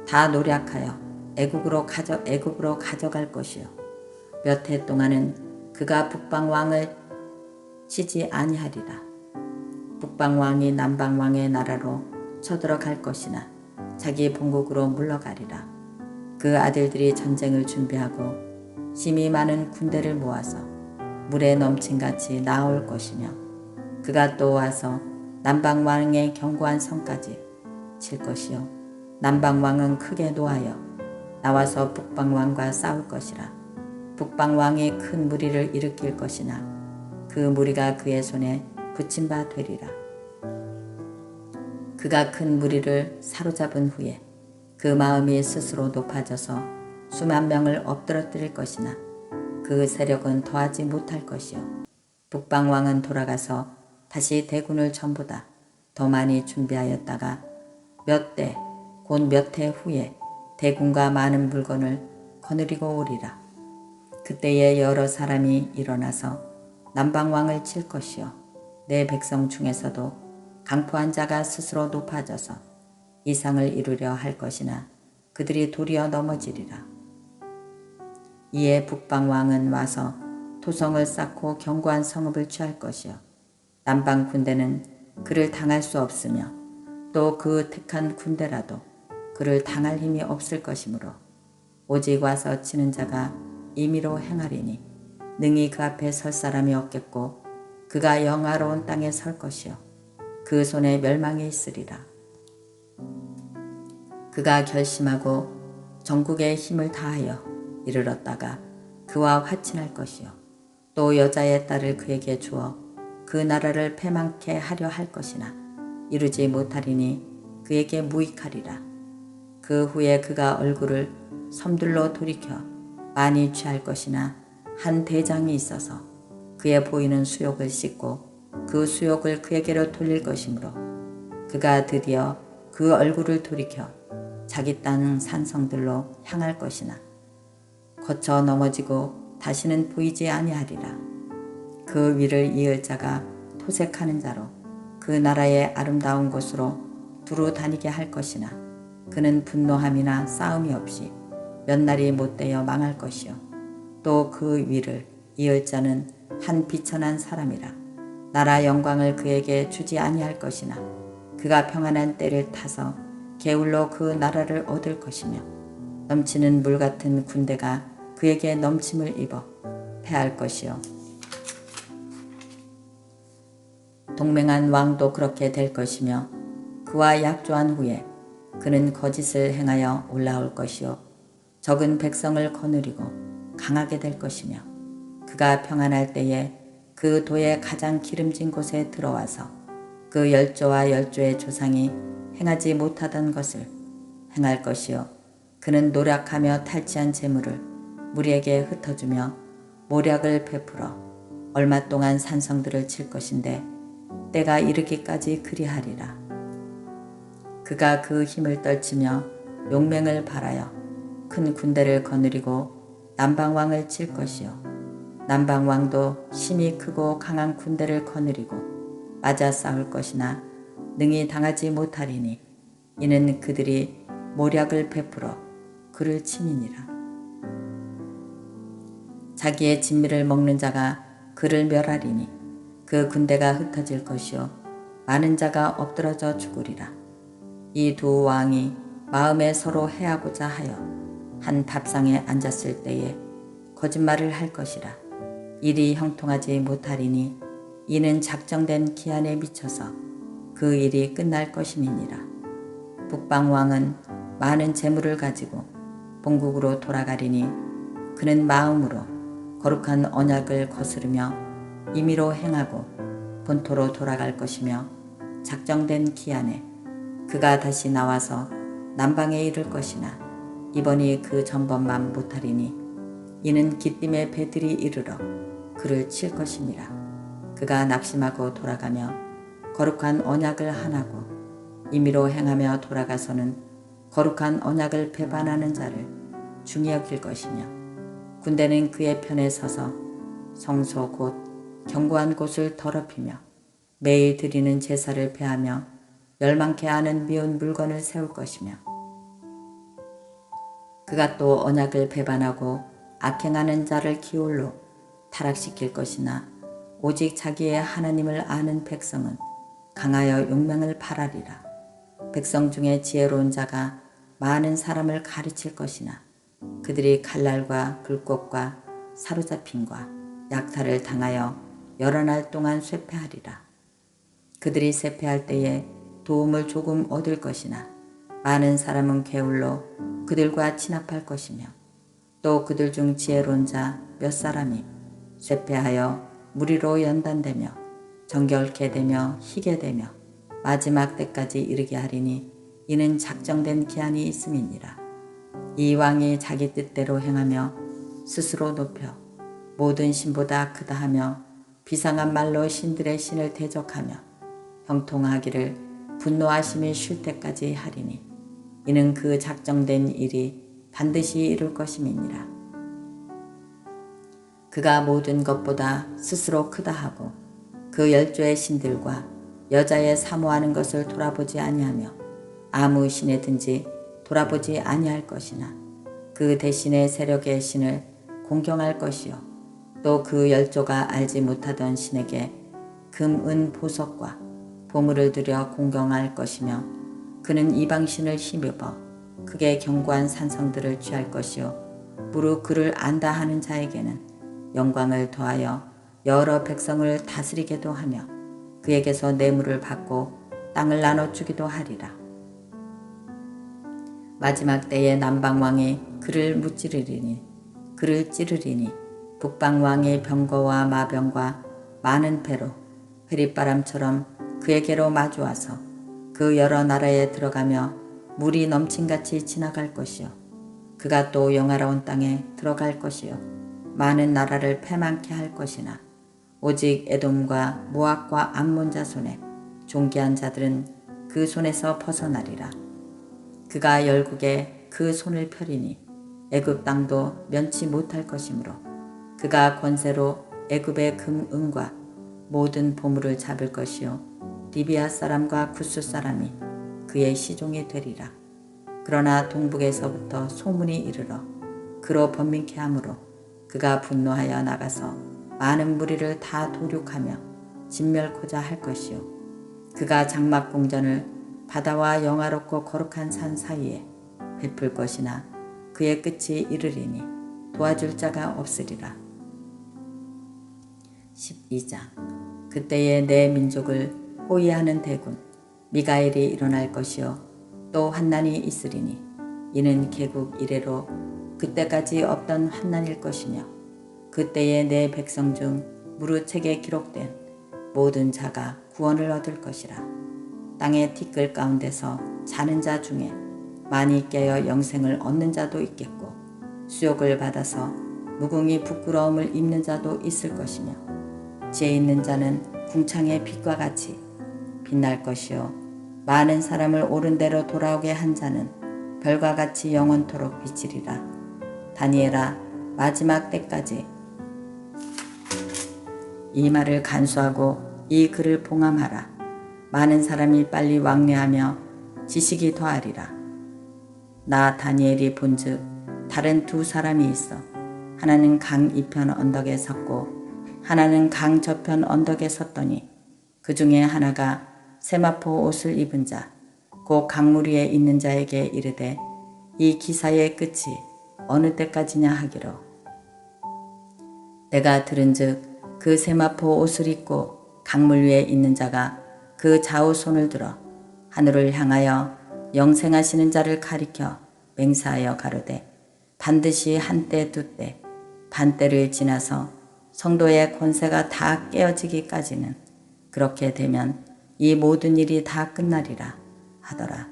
다 노략하여 애국으로 가져갈 것이요 몇 해 동안은 그가 북방왕을 치지 아니하리라. 북방왕이 남방왕의 나라로 쳐들어갈 것이나 자기 본국으로 물러가리라. 그 아들들이 전쟁을 준비하고 심히 많은 군대를 모아서 물에 넘친같이 나올 것이며 그가 또 와서 남방왕의 견고한 성까지 칠 것이요 남방왕은 크게 노하여 나와서 북방왕과 싸울 것이라. 북방왕이 큰 무리를 일으킬 것이나 그 무리가 그의 손에 붙임 바 되리라. 그가 큰 무리를 사로잡은 후에 그 마음이 스스로 높아져서 수만 명을 엎드러뜨릴 것이나 그 세력은 더하지 못할 것이요 북방왕은 돌아가서 다시 대군을 전보다 더 많이 준비하였다가 곧 몇 해 후에 대군과 많은 물건을 거느리고 오리라. 그때에 여러 사람이 일어나서 남방왕을 칠 것이요 내 백성 중에서도 강포한 자가 스스로 높아져서 이상을 이루려 할 것이나 그들이 도리어 넘어지리라. 이에 북방왕은 와서 토성을 쌓고 견고한 성읍을 취할 것이요 남방 군대는 그를 당할 수 없으며 또 그 택한 군대라도 그를 당할 힘이 없을 것이므로 오직 와서 치는 자가 임의로 행하리니 능히 그 앞에 설 사람이 없겠고 그가 영화로운 땅에 설 것이요 그 손에 멸망이 있으리라. 그가 결심하고 전국에 힘을 다하여 이르렀다가 그와 화친할 것이요 또 여자의 딸을 그에게 주어 그 나라를 패망케 하려 할 것이나 이루지 못하리니 그에게 무익하리라. 그 후에 그가 얼굴을 섬들로 돌이켜 많이 취할 것이나 한 대장이 있어서 그의 보이는 수욕을 씻고 그 수욕을 그에게로 돌릴 것이므로 그가 드디어 그 얼굴을 돌이켜 자기 땅 산성들로 향할 것이나 거쳐 넘어지고 다시는 보이지 아니하리라. 그 위를 이을 자가 토색하는 자로 그 나라의 아름다운 곳으로 두루 다니게 할 것이나 그는 분노함이나 싸움이 없이 몇 날이 못되어 망할 것이요 또 그 위를 이을 자는 한 비천한 사람이라. 나라 영광을 그에게 주지 아니할 것이나 그가 평안한 때를 타서 게을러 그 나라를 얻을 것이며 넘치는 물 같은 군대가 그에게 넘침을 입어 패할 것이요 동맹한 왕도 그렇게 될 것이며 그와 약조한 후에 그는 거짓을 행하여 올라올 것이요 적은 백성을 거느리고 강하게 될 것이며 그가 평안할 때에 그 도의 가장 기름진 곳에 들어와서 그 열조와 열조의 조상이 행하지 못하던 것을 행할 것이요 그는 노력하며 탈취한 재물을 무리에게 흩어주며 모략을 베풀어 얼마 동안 산성들을 칠 것인데 때가 이르기까지 그리하리라. 그가 그 힘을 떨치며 용맹을 발하여 큰 군대를 거느리고 남방왕을 칠 것이요 남방왕도 힘이 크고 강한 군대를 거느리고 맞아 싸울 것이나 능히 당하지 못하리니 이는 그들이 모략을 베풀어 그를 침이니라. 자기의 진미를 먹는 자가 그를 멸하리니 그 군대가 흩어질 것이요 많은 자가 엎드러져 죽으리라. 이 두 왕이 마음에 서로 해하고자 하여 한 밥상에 앉았을 때에 거짓말을 할 것이라. 일이 형통하지 못하리니 이는 작정된 기한에 미쳐서 그 일이 끝날 것임이니라. 북방왕은 많은 재물을 가지고 본국으로 돌아가리니 그는 마음으로 거룩한 언약을 거스르며 임의로 행하고 본토로 돌아갈 것이며 작정된 기한에 그가 다시 나와서 남방에 이를 것이나 이번이 그 전번만 못하리니 이는 기띔의 배들이 이르러 그를 칠 것임이라. 그가 낙심하고 돌아가며 거룩한 언약을 하나고 임의로 행하며 돌아가서는 거룩한 언약을 배반하는 자를 중히 여길 것이며 군대는 그의 편에 서서 성소 곧 견고한 곳을 더럽히며 매일 드리는 제사를 폐하며 멸망케 하는 미운 물건을 세울 것이며 그가 또 언약을 배반하고 악행하는 자를 기울로 타락시킬 것이나 오직 자기의 하나님을 아는 백성은 강하여 용맹을 발하리라. 백성 중에 지혜로운 자가 많은 사람을 가르칠 것이나 그들이 칼날과 불꽃과 사로잡힘과 약탈을 당하여 여러 날 동안 쇠폐하리라. 그들이 쇠폐할 때에 도움을 조금 얻을 것이나 많은 사람은 게을러 그들과 친합할 것이며 또 그들 중 지혜로운 자 몇 사람이 쇠폐하여 무리로 연단되며 정결케 되며 희게 되며 마지막 때까지 이르게 하리니 이는 작정된 기한이 있음이니라. 이 왕이 자기 뜻대로 행하며 스스로 높여 모든 신보다 크다 하며 비상한 말로 신들의 신을 대적하며 형통하기를 분노하심이 쉴 때까지 하리니 이는 그 작정된 일이 반드시 이룰 것임이니라. 그가 모든 것보다 스스로 크다 하고 그 열조의 신들과 여자의 사모하는 것을 돌아보지 아니하며 아무 신에든지 돌아보지 아니할 것이나 그 대신에 세력의 신을 공경할 것이요 또 그 열조가 알지 못하던 신에게 금, 은, 보석과 보물을 들여 공경할 것이며 그는 이방신을 힘입어 크게 견고한 산성들을 취할 것이요 무릇 그를 안다 하는 자에게는 영광을 더하여 여러 백성을 다스리게도 하며 그에게서 뇌물을 받고 땅을 나눠주기도 하리라. 마지막 때에 남방왕이 그를 무찌르리니 그를 찌르리니 북방왕이 병거와 마병과 많은 배로 회리바람처럼 그에게로 마주와서 그 여러 나라에 들어가며 물이 넘친같이 지나갈 것이요 그가 또 영화로운 땅에 들어갈 것이요 많은 나라를 패망케 할 것이나 오직 에돔과 모압과 암몬 자손의 존귀한 자들은 그 손에서 벗어나리라. 그가 열국에 그 손을 펴리니 애굽 땅도 면치 못할 것이므로 그가 권세로 애굽의 금, 은과 모든 보물을 잡을 것이요 리비아 사람과 구스 사람이 그의 시종이 되리라. 그러나 동북에서부터 소문이 이르러 그로 번민케 하므로 그가 분노하여 나가서 많은 무리를 다 도륙하며 진멸코자 할 것이요 그가 장막 공전을 바다와 영화롭고 거룩한 산 사이에 베풀 것이나 그의 끝이 이르리니 도와줄 자가 없으리라. 12장. 그때에 내 민족을 호위하는 대군 미가엘이 일어날 것이요 또 환난이 있으리니 이는 개국 이래로 그때까지 없던 환난일 것이며 그때에 내 백성 중 무릇책에 기록된 모든 자가 구원을 얻을 것이라. 땅의 티끌 가운데서 자는 자 중에 많이 깨어 영생을 얻는 자도 있겠고 수욕을 받아서 무궁히 부끄러움을 입는 자도 있을 것이며 지혜 있는 자는 궁창의 빛과 같이 빛날 것이요 많은 사람을 옳은 대로 돌아오게 한 자는 별과 같이 영원토록 비치리라. 다니엘아, 마지막 때까지 이 말을 간수하고 이 글을 봉함하라. 많은 사람이 빨리 왕래하며 지식이 더하리라. 나 다니엘이 본즉 다른 두 사람이 있어 하나는 강 이편 언덕에 섰고 하나는 강 저편 언덕에 섰더니 그 중에 하나가 세마포 옷을 입은 자 곧 강물 위에 있는 자에게 이르되 이 기사의 끝이 어느 때까지냐 하기로 내가 들은즉 그 세마포 옷을 입고 강물 위에 있는 자가 그 좌우 손을 들어 하늘을 향하여 영생하시는 자를 가리켜 맹세하여 가로되 반드시 한때 두때 반때를 지나서 성도의 권세가 다 깨어지기까지는 그렇게 되면 이 모든 일이 다 끝나리라 하더라.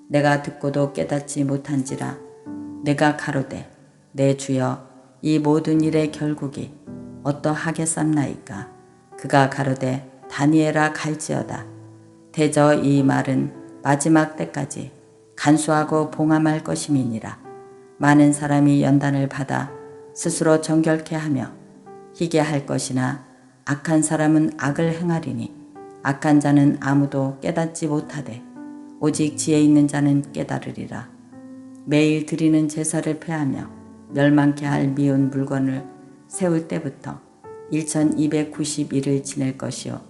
내가 듣고도 깨닫지 못한지라 내가 가로되 내 주여 이 모든 일의 결국이 어떠하겠삼나이까. 그가 가로되 다니엘아 갈지어다. 대저 이 말은 마지막 때까지 간수하고 봉함할 것임이니라. 많은 사람이 연단을 받아 스스로 정결케 하며 희게 할 것이나 악한 사람은 악을 행하리니 악한 자는 아무도 깨닫지 못하되 오직 지혜 있는 자는 깨달으리라. 매일 드리는 제사를 폐하며 멸망케 할 미운 물건을 세울 때부터 1291을 지낼 것이요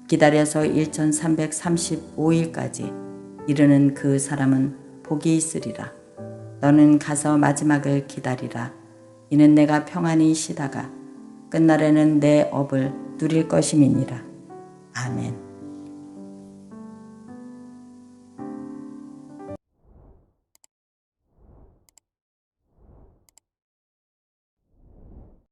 기다려서 1335일까지 이르는 그 사람은 복이 있으리라. 너는 가서 마지막을 기다리라. 이는 내가 평안히 쉬다가 끝날에는 내 업을 누릴 것임이니라. 아멘.